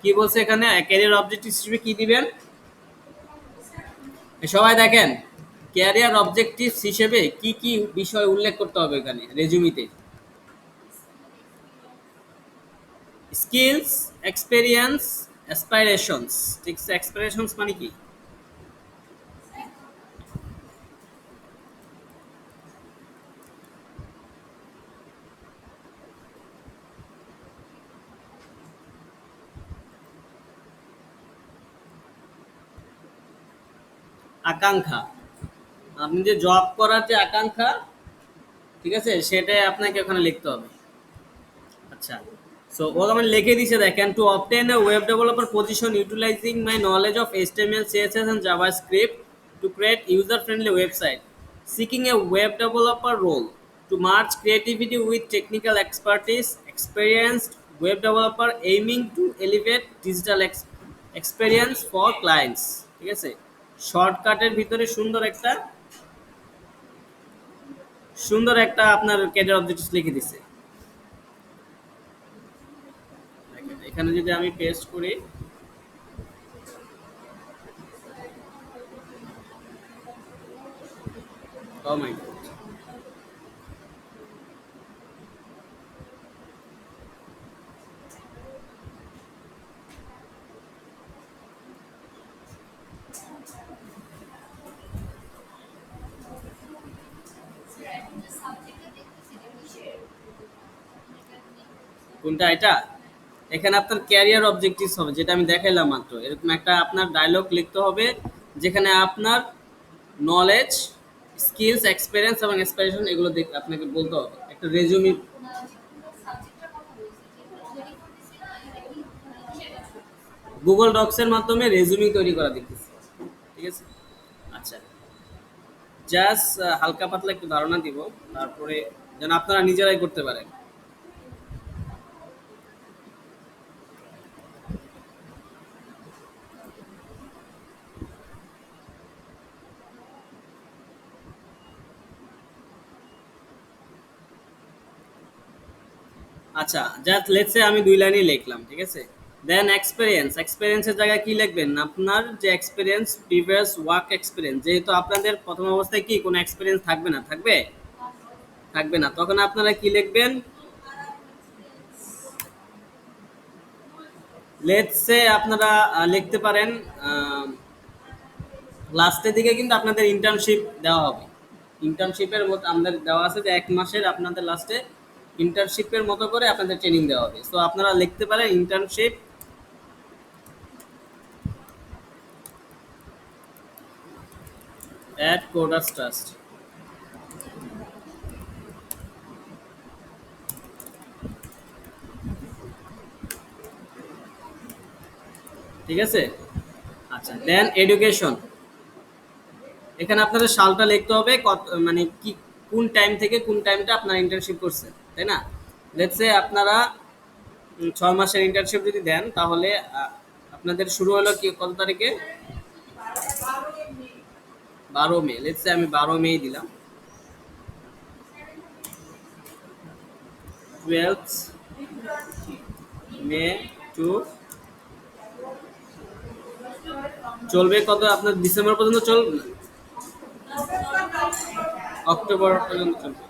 কি বলছে এখানে, career objective হিসেবে কি দিবেন সবাই দেখেন। ক্যারিয়ার অবজেক্টিভস হিসেবে কি কি বিষয় উল্লেখ করতে হবে এখানে রেজুমিতে? Skills, experience, অ্যাসপাইরেশনস। ঠিক আছে, অ্যাসপাইরেশনস মানে কি? আকাঙ্ক্ষা। আপনি যে জব করার যে আকাঙ্ক্ষা, ঠিক আছে, সেটাই আপনাকে ওখানে লিখতে হবে। আচ্ছা, সো ও আমি লিখে দিছে দেখেন, to obtain a web developer position utilising my knowledge of HTML, CSS and JavaScript to create user friendly website, seeking a web developer role, to march creativity with technical expertise, experienced web developer aiming to elevate digital experience for clients. ঠিক আছে, শর্টকাটের ভিতরে সুন্দর একটা আপনার career objectives লিখে দিছে। এখানে যদি আমি পেস্ট করি, ও মাই গড, কোনটা এটা? এখানে আপনার ক্যারিয়ার অবজেক্টিভস হবে, যেটা আমি দেখাইলাম মাত্র। এরকম একটা আপনার ডায়লগ লিখতে হবে, যেখানে আপনার নলেজ, স্কিলস, এক্সপেরিয়েন্স এবং অ্যাসপিরেশন এগুলো আপনাকে বলতে হবে একটা রেজুমি। গুগল ডক্স এর মাধ্যমে রেজুমি তৈরি করা দেখতেছি। ঠিক আছে, আচ্ছা, জাস্ট হালকা পাতলা একটু ধারণা দিব, তারপরে যেন আপনারা নিজেরাই করতে পারেন। আচ্ছা, জাস্ট লেটস সে আমি 2 লাইনই লিখলাম, ঠিক আছে। দেন এক্সপেরিয়েন্সের জায়গায় কি লিখবেন? আপনার যে এক্সপেরিয়েন্স, প্রিভিয়াস ওয়ার্ক এক্সপেরিয়েন্স, যেহেতু আপনাদের প্রথম অবস্থায় কি কোনো এক্সপেরিয়েন্স থাকবে না, থাকবে না, তখন আপনারা কি লিখবেন? লেটস সে আপনারা লিখতে পারেন, লাস্টের দিকে কিন্তু আপনাদের ইন্টার্নশিপ দেওয়া হবে। ইন্টার্নশিপের মতো আমাদের দেওয়া আছে যে 1 মাসের আপনাদের লাস্টে ইন্টার্নশিপের মতো করে আপনাদের ট্রেনিং দেওয়া হবে। সো আপনারা লিখতে পারেন ইন্টার্নশিপ অ্যাট কোডাস ট্রাস্ট। ঠিক আছে, আচ্ছা, দেন এডুকেশন। এখানে আপনাদের সালটা লিখতে হবে, কত মানে কি কোন টাইম থেকে কোন টাইমটা আপনারা ইন্টার্নশিপ করছেন, তাই না? লেটস সে আপনারা ছয় মাসের ইন্টার্নশিপ যদি দেন তাহলে আপনাদের শুরু হলো কি কত তারিখে? 12 মে। লেটস আমি 12 মে দিলাম। 12 মে টু চলবে কত আপনার ডিসেম্বর পর্যন্ত চলবে না? অক্টোবর পর্যন্ত চলবে।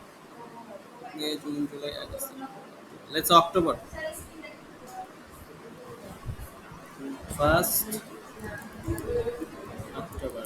May June July August, let's October. First October.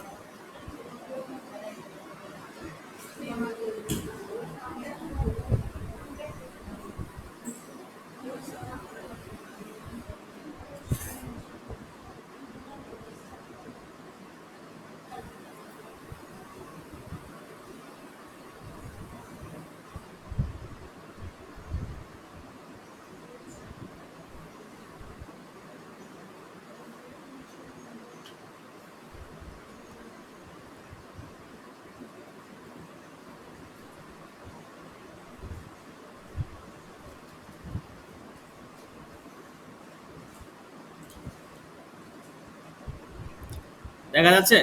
দেখা যাচ্ছে?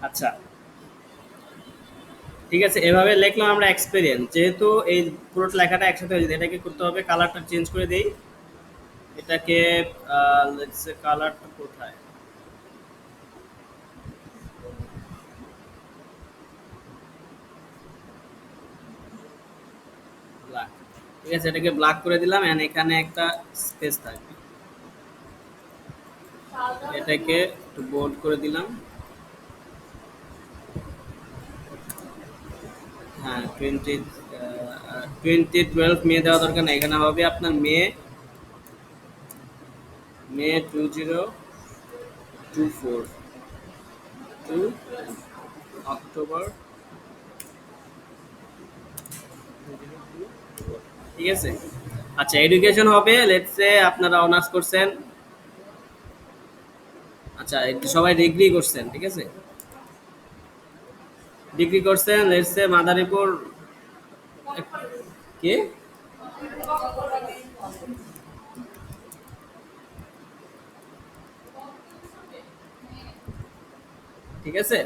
আচ্ছা, ঠিক আছে, এভাবে লিখলাম আমরা এক্সপেরিয়েন্স। যেহেতু এই পুরো লেখাটা একসাথে হয়ে যেতে, এটাকে করতে হবে কালারটা চেঞ্জ করে দেই। এটাকে লেটস সে কালারটা কোথায়? ব্ল্যাক। ঠিক আছে, এটাকে ব্ল্যাক করে দিলাম এন্ড এখানে একটা স্পেস থাকবে। এটাকে একটু বোল্ড করে দিলাম। হ্যাঁ, 2012 মে দেওয়া দরকার না, এখানে হবে আপনার মে 2024 টু অক্টোবর। ঠিক আছে। আচ্ছা, এডুকেশন হবে লেটস সে আপনারা অনার্স করছেন। আচ্ছা, সবাই ডিগ্রি করছেন, ঠিক আছে, ডিগ্রি করছেন লেটস সে মাদারীপুর। কে? ঠিক আছে।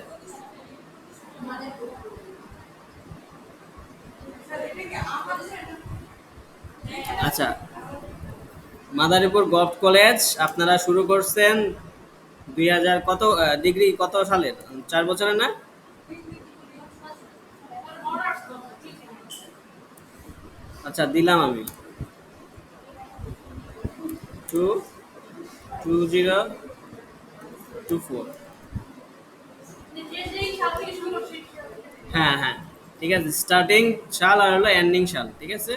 আচ্ছা, মাদারীপুর গভট কলেজ আপনারা শুরু করছেন 2000 কত ডিগ্রি কত সালের? 4 বছরের না? আচ্ছা, দিলাম আমি 2024। হ্যাঁ হ্যাঁ, ঠিক আছে, স্টার্টিং সাল আর হলো এন্ডিং সাল, ঠিক আছে।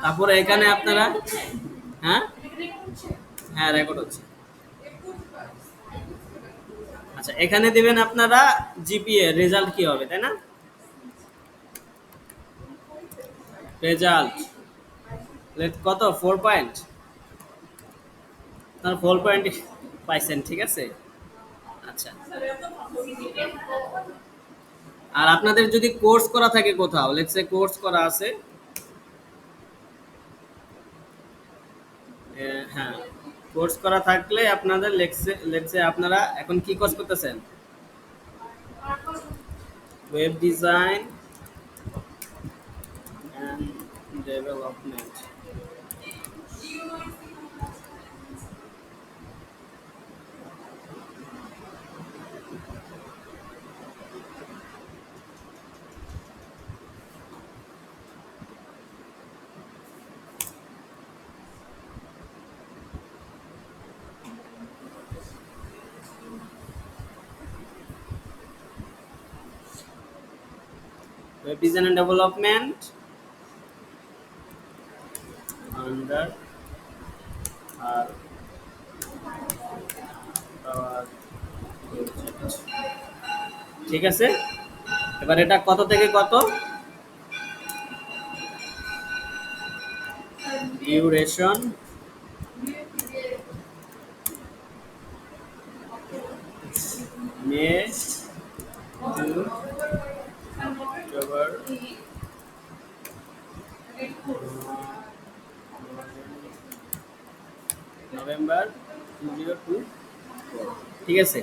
তারপরে এখানে আপনারা, হ্যাঁ হ্যাঁ রেকর্ড হচ্ছে। আচ্ছা, এখানে দিবেন আপনারা জিপিএ রেজাল্ট কি হবে, তাই না? রেজাল্ট কত? 4 পয়েন্ট। তার 4 পয়েন্ট পাইছেন, ঠিক আছে। আচ্ছা, আর আপনাদের যদি কোর্স করা থাকে কোথাও, লেটস সে কোর্স করা আছে, হ্যাঁ, কোর্স করা থাকলে আপনাদের লেটস সে আপনারা এখন কি কোর্স করতেছেন? Web design and development. Web design and development under আর ঠিক আছে। এবার এটা কত থেকে কত duration? May June, October, November 2024। ঠিক আছে,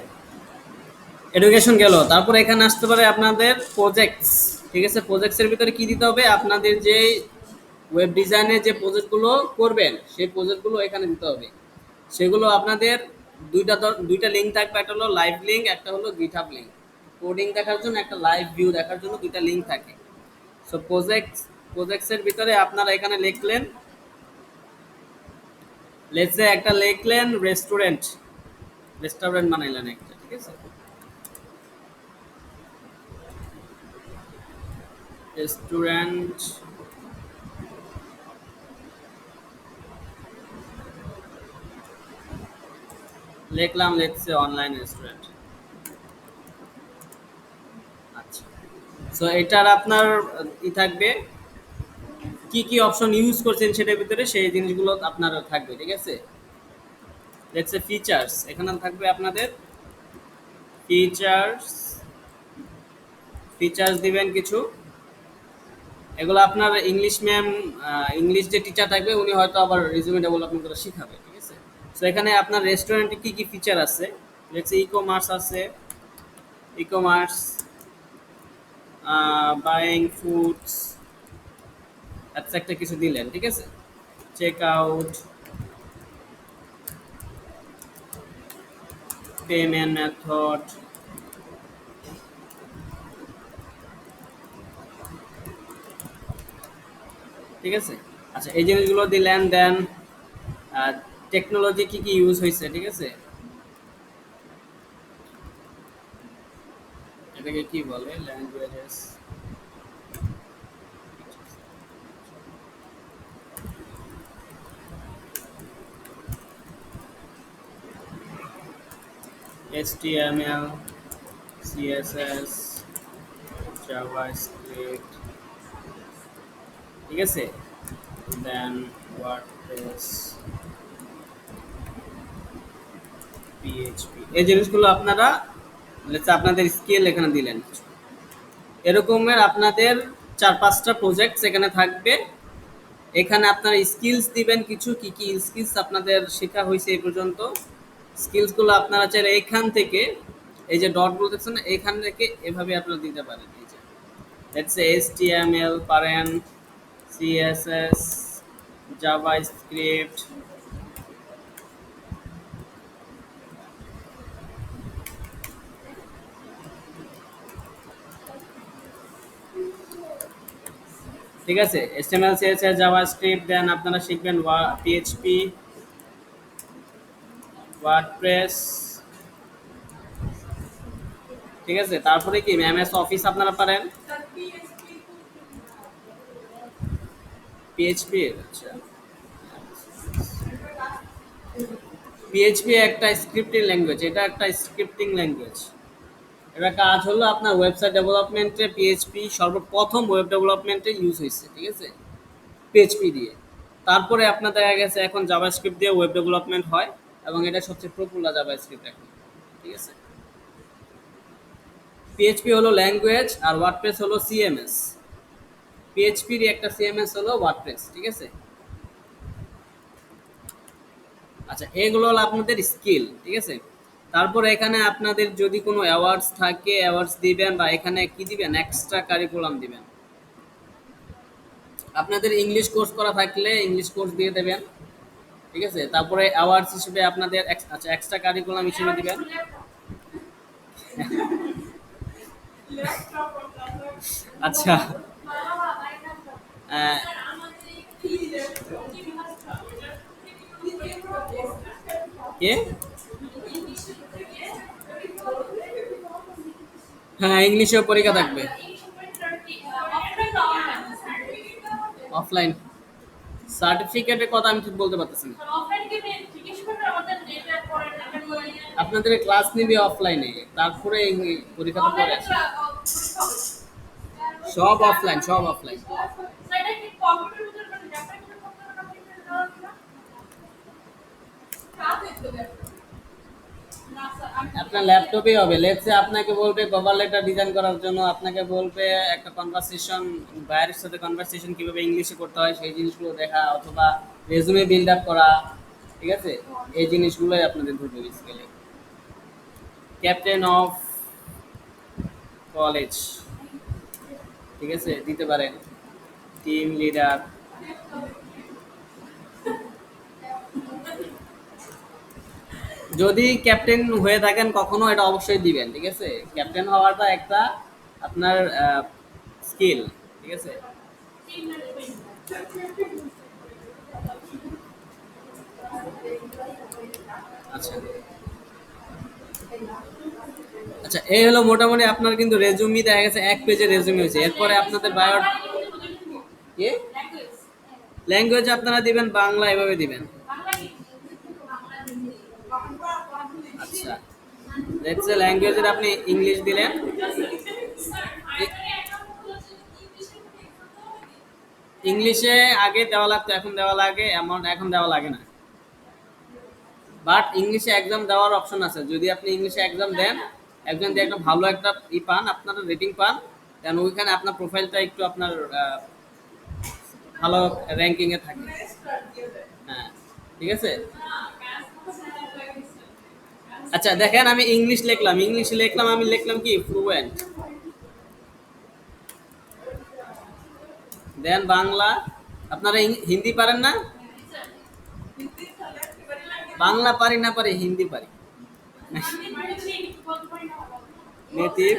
এডুকেশন গেল। তারপর এখানে আসতে পারে আপনাদের প্রজেক্টস। ঠিক আছে, প্রজেক্টস এর ভিতরে কি দিতে হবে, আপনাদের যে ওয়েব ডিজাইনের যে প্রজেক্টগুলো করবেন সেই প্রজেক্টগুলো এখানে দিতে হবে। সেগুলো আপনাদের দুইটা লিঙ্ক থাকবে, একটা হলো লাইভ লিঙ্ক, একটা হলো গিটহাব লিঙ্ক। কোডিং দেখার জন্য একটা, লাইভ ভিউ দেখার জন্য দুইটা লিঙ্ক থাকে। সো প্রজেক্টস এর ভিতরে আপনারা এখানে লিখলেন, লেটস সে একটা লিখলেন রেস্টুরেন্ট, রেস্টুরেন্ট বানাইলেন একটা। ঠিক আছে, রেস্টুরেন্ট লিখলাম, লেটস সে অনলাইন রেস্টুরেন্ট। আচ্ছা, সো এটার আপনার ই থাকবে, কি কি অপশন ইউজ করছেন সেটার ভিতরে সেই জিনিসগুলো আপনার থাকবে। ঠিক আছে, লেটস সে ফিচার্স, এখানে থাকবে আপনাদের ফিচার্স। ফিচার্স দিবেন কিছু, এগুলো আপনার ইংলিশ ম্যাম, ইংলিশ যে টিচার থাকবে উনি হয়তো আবার রিজুমে ডেভেলপমেন্ট করে শিখাবে। ঠিক আছে, সো এখানে আপনার রেস্টুরেন্টে কি কি ফিচার আছে, লেটস সে ই কমার্স আছে, ই কমার্স, বাইং ফুডস, একটা কিছু দিলেন। ঠিক আছে, চেক আউট, পেমেন্ট মেথড, ঠিক আছে। আচ্ছা, এই জিনিসগুলো দিলেন, দেন টেকনোলজি কি কি ইউজ হয়েছে। ঠিক আছে, এটাকে কি বলে, ল্যাঙ্গুয়েজেস, HTML, CSS, জাভাস্ক্রিপ্ট। ঠিক আছে, দেন ওয়ার্ডপ্রেস, PHP, এই জিনিসগুলো আপনারা আপনাদের স্কিল এখানে দিলেন। এরকমের আপনাদের 4-5টা প্রজেক্ট এখানে থাকবে। এখানে আপনার স্কিলস দিবেন কিছু, কি কি স্কিলস আপনাদের শেখা হয়েছে এই পর্যন্ত। স্কিলসগুলো আপনারা চাইলে এখান থেকে, এই যে ডটগুলো দেখছেন না, এখান থেকে এভাবে আপনারা দিতে পারেন। এই যে লেটস সে HTML পারেন, CSS, জাভাস্ক্রিপ্ট। ঠিক আছে, HTML, CSS, জাভাস্ক্রিপ্ট, দেন আপনারা শিখবেন PHP, ওয়ার্ডপ্রেস। ঠিক আছে, তারপরে কি MS অফিস আপনারা পারেন, PHP। আচ্ছা, PHP একটা স্ক্রিপ্টিং ল্যাঙ্গুয়েজ, এটা একটা স্ক্রিপ্টিং ল্যাঙ্গুয়েজ। এটা কাজ হলো আপনার ওয়েবসাইট ডেভেলপমেন্টে PHP সর্বপ্রথম ওয়েব ডেভেলপমেন্টে ইউজ হয়েছে। ঠিক আছে, PHP দিয়ে। তারপরে আপনার দেখা গেছে এখন জাভাস্ক্রিপ্ট দিয়ে ওয়েব ডেভেলপমেন্ট হয়, এবং এটা সবচেয়ে পপুলার জাভাস্ক্রিপ্ট এখন। ঠিক আছে, PHP হলো ল্যাঙ্গুয়েজ, আর ওয়ার্ডপ্রেস হলো CMS। PHP এর একটা CMS হলো ওয়ার্ডপ্রেস। ঠিক আছে, আচ্ছা, এগুলো হলো আপনাদের স্কিল। ঠিক আছে, তারপরে এখানে আপনাদের যদি কোনো অ্যাওয়ার্ডস থাকে অ্যাওয়ার্ডস দিবেন, বা এখানে কি দিবেন, এক্সট্রা কারিকুলাম দিবেন। আপনাদের ইংলিশ কোর্স করা থাকলে ইংলিশ কোর্স দিয়ে দেবেন। ঠিক আছে, তারপরে অ্যাওয়ার্ডস হিসেবে আপনাদের আচ্ছা এক্সট্রা কারিকুলাম হিসেবে দিবেন। আচ্ছা, আহ, কে, হ্যাঁ ইংলিশেও পরীক্ষা থাকবে, অফলাইন। সার্টিফিকেটের কথা আমি ঠিক বলতে পারতেছি না। আপনাদের ক্লাস নিবে অফলাইনে, তারপরে এই পরীক্ষাটা পরে আসে। সব অফলাইন, সব অফলাইন। আপনার ল্যাপটপেই হবে। লেটস সে আপনাকে বলবে কভার লেটার ডিজাইন করার জন্য, আপনাকে বলবে একটা কনভারসেশন, বাইরের সাথে কনভারসেশন কিভাবে ইংলিশে করতে হয় সেই জিনিসগুলো দেখা, অথবা রেজুমে বিল্ড আপ করা, ঠিক আছে? এই জিনিসগুলোই আপনাদের ধরবে বেসিক্যালি। ক্যাপ্টেন অফ কলেজ, ঠিক আছে, দিতে পারেন। টিম লিডার, যদি ক্যাপ্টেন হয়ে থাকেন কখনো এটা অবশ্যই দিবেন, ঠিক আছে? ক্যাপ্টেন হওয়াটা একটা আপনার স্কিল, ঠিক আছে? আচ্ছা, আচ্ছা, এই হলো মোটামুটি আপনার কিন্তু রেজুমি দেখা গেছে 1 পেজের রেজুমি হয়েছে। এরপরে আপনাদের বায়ো কি ল্যাঙ্গুয়েজ আপনারা দিবেন বাংলা, এভাবে দিবেন। আচ্ছা, লেটস সে ল্যাঙ্গুয়েজের আপনি ইংলিশ দিলেন। ই- ইংলিশে আগে দেওয়া লাগতো, এখন দেওয়া লাগে এমন, এখন দেওয়া লাগে না। বাট ইংলিশে এক্সাম দেওয়ার অপশন আছে। যদি আপনি ইংলিশে এক্সাম দেন, একজন দিয়ে একটা ভালো একটা পান, আপনার রেটিং পান, দেন ওইখানে আপনার প্রোফাইলটা একটু আপনার ভালো র্যাঙ্কিং এ থাকে। হ্যাঁ, ঠিক আছে। আচ্ছা দেখেন, আমি ইংলিশ লিখলাম, ইংলিশে লিখলাম, আমি লিখলাম কি ফ্লুয়েন্ট, দেন বাংলা। আপনারা হিন্দি পারেন না? বাংলা পারি না পারি, হিন্দি পারি। নেটিভ,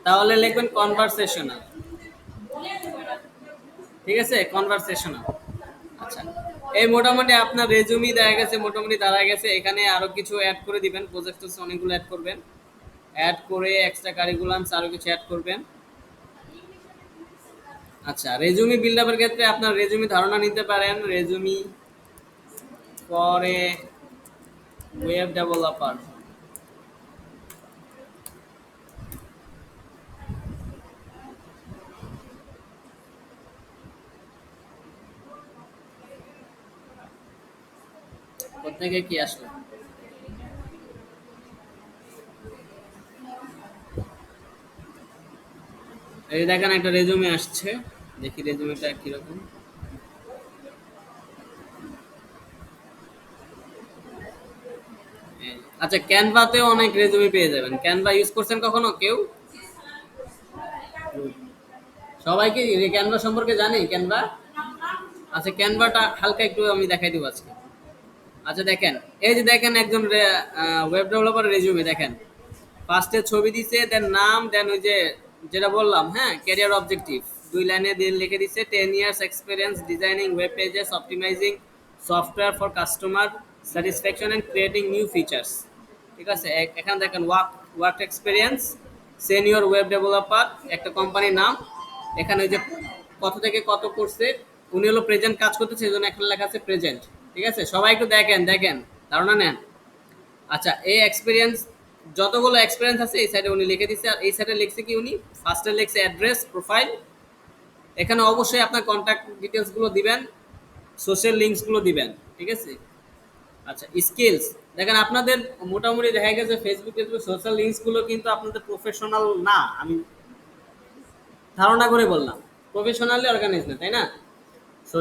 তাহলে লিখবেন কনভারসেশনাল, ঠিক আছে, কনভারসেশনাল। আচ্ছা, এই মোটামুটি আপনার রেজুমি দেখা গেছে, মোটামুটি দাঁড়া গেছে। এখানে আরো কিছু অ্যাড করে দিবেন, প্রজেক্ট অনেকগুলো অ্যাড করবেন, অ্যাড করে এক্সট্রা কারিকুলামস আরো কিছু অ্যাড করবেন। আচ্ছা, রেজুমি বিল্ড আপের ক্ষেত্রে আপনার রেজুমি ধারণা নিতে পারেন, রেজুমি পরে ওয়েব ডেভেলপার। কোথেকে কি আসলো? এই দেখেন একটা রেজুমে আসছে, দেখি রেজুমেটা কিরকম। আচ্ছা, ক্যানভাতেও অনেক রেজুমে পেয়ে যাবেন। ক্যানভা ইউজ করছেন কখনো কেউ? সবাইকে ক্যানভা সম্পর্কে জানি, ক্যানভা। আচ্ছা, ক্যানভাটা হালকা একটু আমি দেখাই দিব আজকে। আচ্ছা দেখেন, এই যে দেখেন একজন ওয়েব ডেভেলপার রেজুমে দেখেন, ফার্স্টে ছবি দিছে, দেন নাম, দেন ওই যে যেটা বললাম, হ্যাঁ, ক্যারিয়ার অবজেক্টিভ 2 লাইনে দিয়ে লিখে দিছে 10 years experience designing web pages, optimising software for customer satisfaction and creating new features, ঠিক আছে। এখানে দেখেন work experience senior web developer, একটা কোম্পানির নাম, এখানে ওই যে কত থেকে কত করছে, উনি হলো প্রেজেন্ট কাজ করতেছে, এই জন্য এখানে লেখা আছে প্রেজেন্ট, ঠিক আছে। সবাই একটু দেখেন, দেখেন, ধারণা নেন। আচ্ছা, এই এক্সপিরিয়েন্স, যতগুলো এক্সপিরিয়েন্স আছে এই সাইডে উনি লিখে দিচ্ছে। আর এই সাইডে লিখছে কি, উনি ফার্স্টে লিখছে অ্যাড্রেস, প্রোফাইল। এখানে অবশ্যই আপনার কন্ট্যাক্ট ডিটেলস গুলো দিবেন, সোশ্যাল লিঙ্কস গুলো দিবেন, ঠিক আছে। আচ্ছা, স্কিলস দেখেন, আপনাদের মোটামুটি দেখা গেছে ফেসবুকে সোশ্যাল লিঙ্কস গুলো কিন্তু আপনাদের প্রফেশনাল না, আমি ধারণা করে বললাম, প্রফেশনালি অর্গানাইজ না, তাই না? সো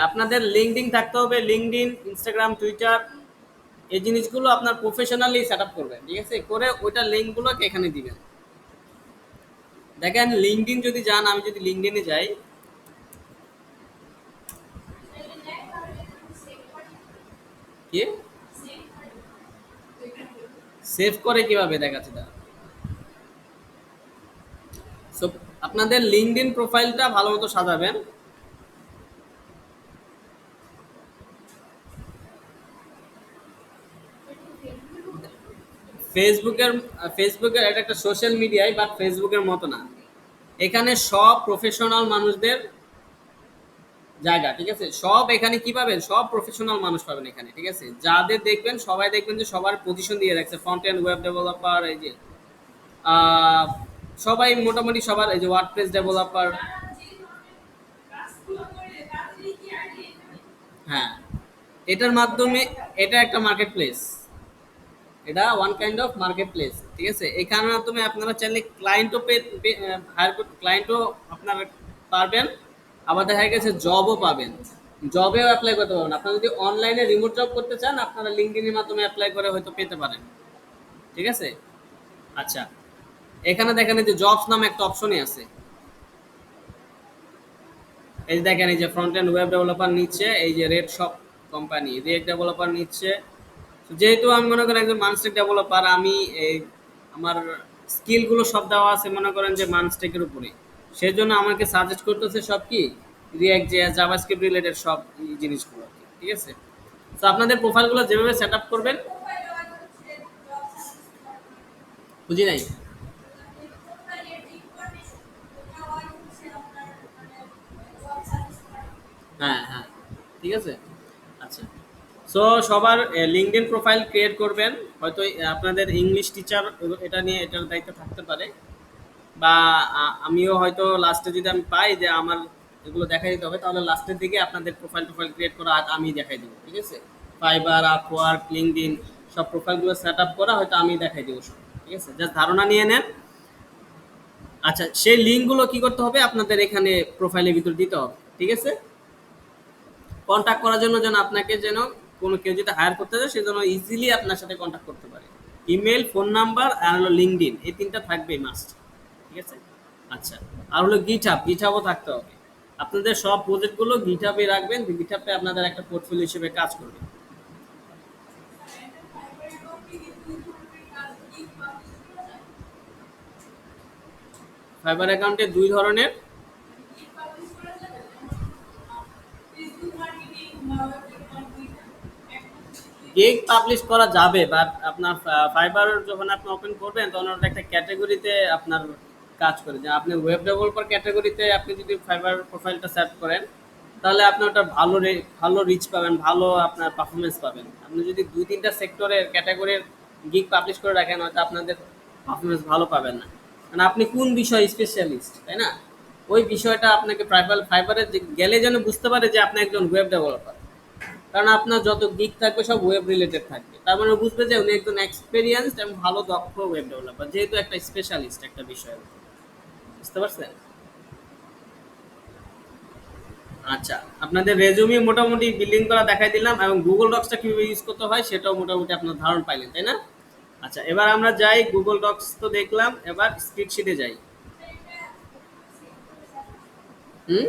আপনাদের লিঙ্কডিন থাকতে হবে, লিঙ্কডিন, ইনস্টাগ্রাম, টুইটার, এই জিনিসগুলো আপনার প্রফেশনালি সেট আপ করবেন, ঠিক আছে, করে ওইটা লিঙ্কগুলোকে এখানে দিবেন। দেখেন লিঙ্কডিন যদি যান, আমি যদি লিঙ্কডিনে যাই, কি সেভ করে কিভাবে দেখাচ্ছে তা। সো আপনাদের লিঙ্কডিন প্রোফাইলটা ভালো মতো সাজাবেন। ফেসবুকের ফেসবুকের এটা একটা সোশ্যাল মিডিয়ায়, বাট ফেসবুকের মতো না। এখানে সব প্রফেশনাল মানুষদের জায়গা, ঠিক আছে। সব এখানে কি পাবেন, সব প্রফেশনাল মানুষ পাবেন এখানে, ঠিক আছে। যাদের দেখবেন সবাই দেখবেন যে সবার পজিশন দিয়ে রাখছে, ফ্রন্ট এন্ড ওয়েব ডেভেলপার, এই যে আহ, সবাই মোটামুটি সবার, এই যে ওয়ার্ডপ্রেস ডেভেলপার। হ্যাঁ, এটার মাধ্যমে এটা একটা মার্কেট প্লেস, এটা one kind of market place, ঠিক আছে। এখানের মাধ্যমে আপনারা চাইলে ক্লায়েন্টও হায়ার ক্লায়েন্টও আপনারা পারবেন, আবার দেখা গেছে জবও পাবেন, জবেও অ্যাপ্লাই করতে পারবেন। আপনারা যদি অনলাইনে রিমোট জব করতে চান আপনারা লিঙ্কডইনের মাধ্যমে অ্যাপ্লাই করে হয়তো পেতে পারেন, ঠিক আছে। আচ্ছা, এখানে দেখেন এই যে জবস নামে একটা অপশনই আছে, এই যে দেখেন এই যে ফ্রন্ট এন্ড ওয়েব ডেভেলপার নিচ্ছে, এই যে red shop company react developer নিচ্ছে। তো যেহেতু আমি মনে করেন একজন মানস্টেক ডেভেলপার, আমি এই আমার স্কিলগুলো সব দেওয়া আছে মনে করেন যে মানস্টেকের উপরে, সেই জন্য আমাকে সাজেস্ট করতেছে সব কি রিয়েক্ট যে জাভাস্ক্রিপ্ট রিলেটেড সব এই জিনিসগুলো আর কি, ঠিক আছে। তো আপনাদের প্রোফাইলগুলো যেভাবে সেট আপ করবেন, বুঝি নাই। হ্যাঁ হ্যাঁ, ঠিক আছে। আচ্ছা, সো সবার লিঙ্কডইন প্রোফাইল ক্রিয়েট করবেন, হয়তো আপনাদের ইংলিশ টিচার এটা নিয়ে এটার দায়িত্ব থাকতে পারে, বা আমিও হয়তো লাস্টে যদি আমি পাই যে আমার এগুলো দেখাই দিতে হবে, তাহলে লাস্টের দিকে আপনাদের প্রোফাইল ক্রিয়েট করা আমি দেখাই দেবো, ঠিক আছে। ফাইবার, আপওয়ার্ক, লিঙ্কডইন সব প্রোফাইলগুলো সেট আপ করা হয়তো আমি দেখাই দেবো সব, ঠিক আছে, জাস্ট ধারণা নিয়ে নেন। আচ্ছা, সেই লিঙ্কগুলো কি করতে হবে আপনাদের এখানে প্রোফাইলের ভিতর দিতে হবে, ঠিক আছে। কন্ট্যাক্ট করার জন্য যেন আপনাকে যেন কোনো কেউ যদি হায়ার করতে চায় সেজন্য ইজিলি আপনার সাথে কন্ট্যাক্ট করতে পারে। ইমেল, ফোন নাম্বার আর হলো লিঙ্কডইন, এই তিনটা থাকবেই মাস্ট, ঠিক আছে। আচ্ছা, আর হলো গিটহাবও থাকতে হবে। আপনাদের সব প্রজেক্টগুলো গিটহাবে রাখবেন, গিটহাবে আপনাদের একটা পোর্টফোলিও হিসেবে কাজ করবে। ফাইবার অ্যাকাউন্টে দুই ধরনের গিগ পাবলিশ করা যাবে, বাট আপনার ফাইবার যখন আপনি ওপেন করবেন তখন ওটা একটা ক্যাটাগরিতে আপনার কাজ করে, যে আপনি ওয়েব ডেভেলপার ক্যাটাগরিতে আপনি যদি ফাইবার প্রোফাইলটা সেট করেন তাহলে আপনি ওটা ভালো রিচ পাবেন, ভালো আপনার পারফরমেন্স পাবেন। আপনি যদি দুই তিনটা সেক্টরের ক্যাটাগরির গিগ পাবলিশ করে রাখেন হয়তো আপনাদের পারফরমেন্স ভালো পাবেন না, কারণ আপনি কোন বিষয় স্পেশালিস্ট, তাই না। ওই বিষয়টা আপনাকে ফাইবারে গেলে যেন বুঝতে পারে যে আপনি একজন ওয়েব ডেভেলপার, কারণ আপনার যত দিক থাকবে সব ওয়েব রিলেটেড থাকবে, তার মানে বুঝবে যে উনি একজন এক্সপেরিয়েন্সড এবং ভালো দক্ষ ওয়েব ডেভেলপার, যেহেতু একটা স্পেশালিস্ট একটা বিষয়, বুঝতে পারছেন। আচ্ছা, আপনাদের রেজুমি মোটামুটি বিল্ডিং করা দেখাই দিলাম, এবং গুগল ডক্সটা কিভাবে ইউজ করতে হয় সেটাও মোটামুটি আপনার ধারণা পাইলেন, তাই না। আচ্ছা, এবার আমরা যাই গুগল ডক্স তো দেখলাম, এবার স্প্রেডশিটে যাই। হুম।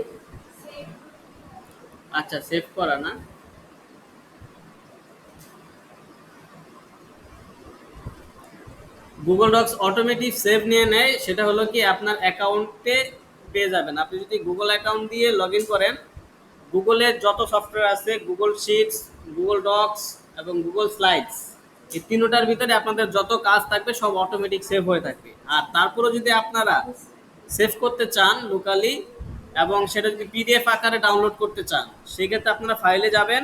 আচ্ছা, সেভ করা না, গুগল ডক্স অটোমেটিক সেভ নিয়ে নেয়, সেটা হলো কি আপনার অ্যাকাউন্টে পেয়ে যাবেন। আপনি যদি গুগল অ্যাকাউন্ট দিয়ে লগ ইন করেন, গুগলের যত সফটওয়্যার আছে, গুগল শিটস, গুগল ডক্স এবং গুগল স্লাইডস, এই তিনটার ভিতরে আপনাদের যত কাজ থাকবে সব অটোমেটিক সেভ হয়ে থাকবে। আর তারপরে যদি আপনারা সেভ করতে চান লোকালি, এবং সেটা যদি পিডিএফ আকারে ডাউনলোড করতে চান, সেক্ষেত্রে আপনারা ফাইলে যাবেন,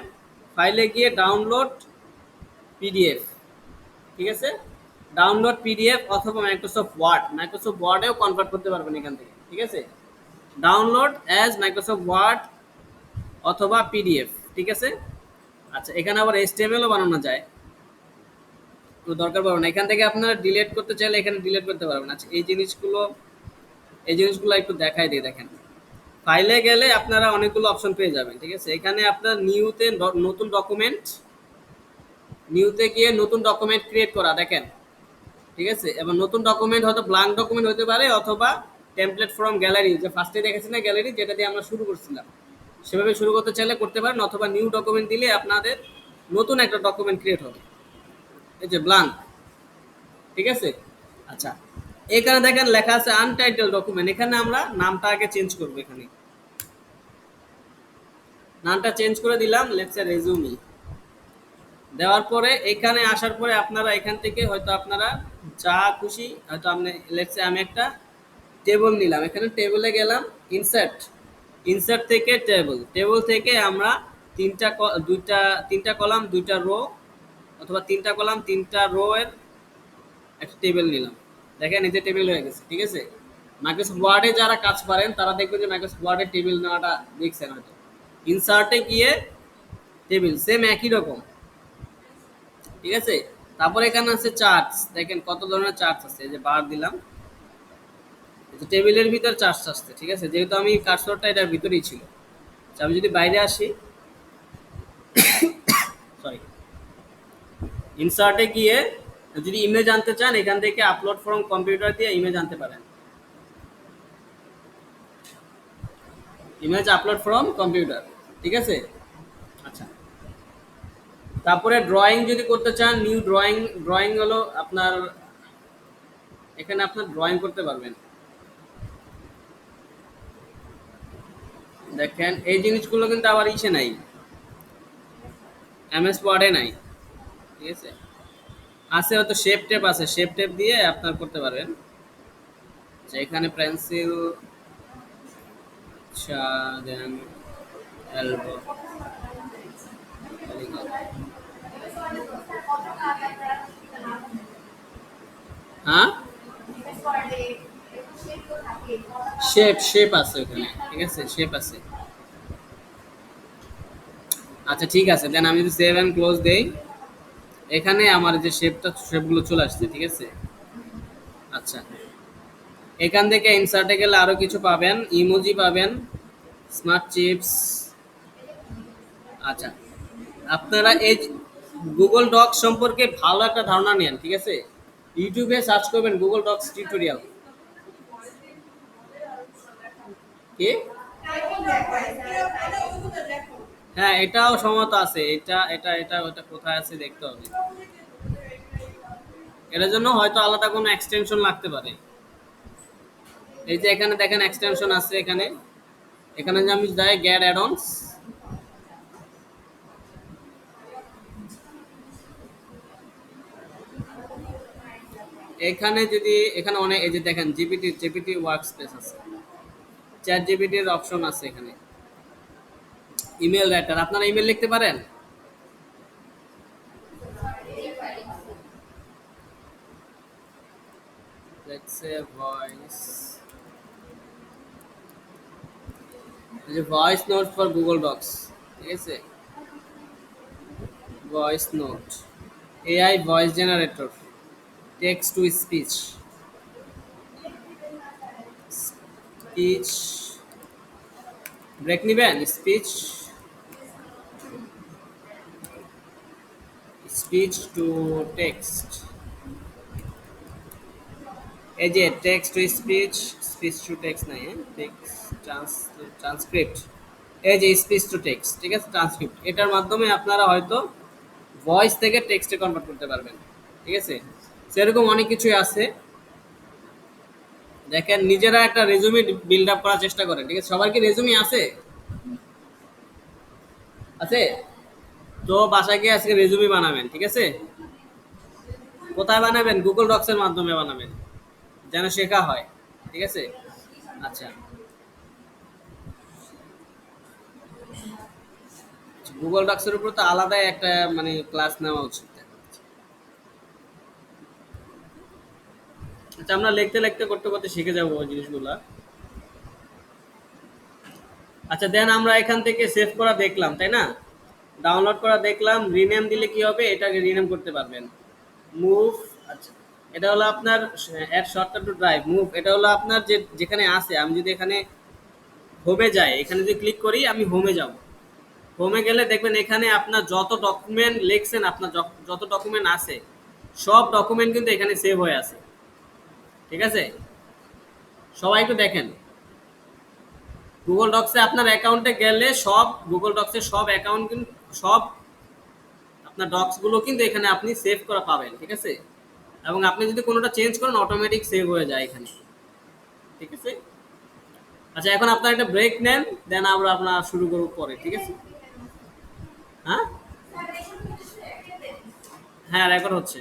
ফাইলে গিয়ে ডাউনলোড পিডিএফ, ঠিক আছে, ডাউনলোড পিডিএফ অথবা মাইক্রোসফট ওয়ার্ডেও কনভার্ট করতে পারবেন এখান থেকে, ঠিক আছে। ডাউনলোড অ্যাজ মাইক্রোসফট ওয়ার্ড অথবা পিডিএফ, ঠিক আছে। আচ্ছা, এখানে আবার এইচটিএমএলও বানানো যায়, তো দরকার পড়বে না। এখান থেকে আপনারা ডিলিট করতে চাইলে এখানে ডিলিট করতে পারবেন। আচ্ছা, এই জিনিসগুলো একটু দেখাই দিয়ে দেখেন। ফাইলে গেলে আপনারা অনেকগুলো অপশন পেয়ে যাবেন, ঠিক আছে। এখানে আপনার নিউতে গিয়ে নতুন ডকুমেন্ট ক্রিয়েট করা দেখেন, ঠিক আছে। এবং নতুন ডকুমেন্ট হয়তো ব্ল্যাঙ্ক ডকুমেন্ট হতে পারে, অথবা টেমপ্লেট ফ্রম গ্যালারি, যে ফার্স্টে দেখেছি না গ্যালারি, যেটা দিয়ে আমরা শুরু করছিলাম, সেভাবে শুরু করতে চাইলে করতে পারেন, অথবা নিউ ডকুমেন্ট দিলে আপনাদের নতুন একটা ডকুমেন্ট ক্রিয়েট হবে, এই যে ব্ল্যাঙ্ক, ঠিক আছে। আচ্ছা, এখানে দেখেন লেখা আছে আনটাইটেল ডকুমেন্ট, এখানে আমরা নামটা আগে চেঞ্জ করবো, এখানে নামটা চেঞ্জ করে দিলাম, লেটস সে রেজুমি। দেওয়ার পরে এখানে আসার পরে আপনারা এখান থেকে হয়তো আপনারা যা খুশি, হয়তো আপনি লেটস সে আমি একটা টেবল নিলাম, এখানে টেবলে গেলাম, ইনসার্ট থেকে টেবল থেকে আমরা তিনটা কলাম দুইটা রো, অথবা তিনটা কলাম তিনটা রো এর একটা টেবিল নিলাম। দেখেন এই যে টেবিল হয়ে গেছে, ঠিক আছে। মাইক্রোসফট ওয়ার্ডে যারা কাজ পারেন তারা দেখবেন যে মাইক্রোসফট ওয়ার্ডের টেবিল নেওয়াটা দেখছেন হয়তো। ইনসার্টে গিয়ে টেবিল সেম একই রকম, ঠিক আছে। তারপরে এখানে আছে চার্টস, দেখেন কত ধরনের চার্টস আছে, এই যে বার দিলাম, এই যে টেবিলের ভিতর চার্টস আসছে, ঠিক আছে, যেহেতু আমি কার্সরটা এটার ভিতরেই ছিল। আচ্ছা, আমি যদি বাইরে আসি, সরি, ইনসার্টে গিয়ে যদি ইমেজ আনতে চান এখান থেকে আপলোড ফ্রম কম্পিউটার দিয়ে ইমেজ আনতে পারেন, ইমেজ আপলোড ফ্রম কম্পিউটার, ঠিক আছে। আচ্ছা, তারপরে ড্রয়িং যদি করতে চান, নিউ ড্রয়িং, ড্রয়িং হলো আপনার, এখানে আপনার ড্রয়িং করতে পারবেন। দেখেন এই জিনিসগুলো কিন্তু আবার ইসে নাই, এমএস ওয়ার্ডে নাই, ঠিক আছে। আছে হয়তো শেপ টেপ আছে, শেপ টেপ দিয়ে আপনার করতে পারবেন। আচ্ছা, এখানে পেন্সিল, আচ্ছা, দেন এলবো, হ্যাঁ, শেপ শেপ আছে ওখানে, ঠিক আছে, শেপ আছে। আচ্ছা ঠিক আছে, দেন আমি যদি সেভ অ্যান্ড ক্লোজ দেই, এখানে আমার যে শেপগুলো চলে আসছে, ঠিক আছে। আচ্ছা, এখান থেকে ইনসার্টে গেলে আরো কিছু পাবেন, ইমোজি পাবেন, স্মার্ট চিপস। আচ্ছা, আপনারা এই গুগল ডক সম্পর্কে ভালো একটা ধারণা নেন, ঠিক আছে। ইউটিউবে সার্চ করবেন গুগল ডক্স টিউটোরিয়াল, কি, হ্যাঁ এটাও সম্ভবত আছে, এটা ওটা কোথায় আছে দেখতে হবে, এটার জন্য হয়তো আলাদা কোনো এক্সটেনশন লাগতে পারে। এই যে এখানে দেখেন এক্সটেনশন আছে, এখানে, এখানে যে আমি যাই গ্যাট অ্যাডন্স, এখানে যদি, এখানে অনেক, এই যে দেখেন জিপিটি ওয়ার্ক স্পেস আছে, চ্যাট জিপিটির অপশন আছে এখানে, ইমেল রাইটার, আপনারা ইমেল লিখতে পারেন। লেটস সে ভয়েস, এই যে voice note for Google Docs, ঠিক আছে, voice note, AI voice generator, text to speech, speech, break নিবেন, স্পিচ, স্পিচ টু টেক্সট, এই যে text to speech, speech to text নাই, হ্যাঁ, টেক্সট ট্রান্সক্রিপ্ট, এই যে স্পিচ টু টেক্সট, ঠিক আছে, ট্রান্সক্রিপ্ট, এটার মাধ্যমে আপনারা হয়তো ভয়েস থেকে টেক্সটে কনভার্ট করতে পারবেন, ঠিক আছে। সেরকম অনেক কিছুই আছে। দেখেন নিজেরা একটা রেজুমে বিল্ড আপ করার চেষ্টা করেন, ঠিক আছে, সবার কি রেজুমে আছে, আছে, তো বাসায় গিয়ে আজকে রেজুমে বানাবেন, ঠিক আছে। কোথায় বানাবেন, গুগল ডক্সের মাধ্যমে বানাবেন, যেন শেখা হয়, ঠিক আছে। আচ্ছা, গুগল ডক্সের উপর তো আলাদাই একটা মানে ক্লাস নেওয়া উচিত। আচ্ছা, আমরা লিখতে লিখতে করতে করতে শিখে যাবো ওই জিনিসগুলা। আচ্ছা, দেন আমরা এখান থেকে সেভ করা দেখলাম, তাই না, ডাউনলোড করা দেখলাম, রিনেম দিলে কি হবে, এটাকে রিনেম করতে পারবেন, মুভ, আচ্ছা, এটা হলো আপনার add shortcut to drive, move, এটা হলো আপনার যে যেখানে আছে, আমি যদি এখানে হোমে যাই, এখানে যদি ক্লিক করি আমি হোমে যাব, হোমে গেলে দেখবেন এখানে আপনার যত ডকুমেন্ট লিখছেন, আপনার যত ডকুমেন্ট আছে, সব ডকুমেন্ট কিন্তু এখানে সেভ হয়ে আছে, ঠিক আছে। সবাই একটু দেখেন, গুগল ডক্সে আপনার অ্যাকাউন্টে গেলে সব গুগল ডক্সের সব অ্যাকাউন্ট কিন্তু সব আপনার ডক্সগুলো কিন্তু এখানে আপনি সেভ করা পাবেন, ঠিক আছে। এবং আপনি যদি কোনোটা চেঞ্জ করেন অটোমেটিক সেভ হয়ে যায় এখানে, ঠিক আছে। আচ্ছা, এখন আপনার একটা ব্রেক নেন, দেন আমরা আপনার শুরু করব পরে, ঠিক আছে। হ্যাঁ, হ্যাঁ রেকর্ড হচ্ছে।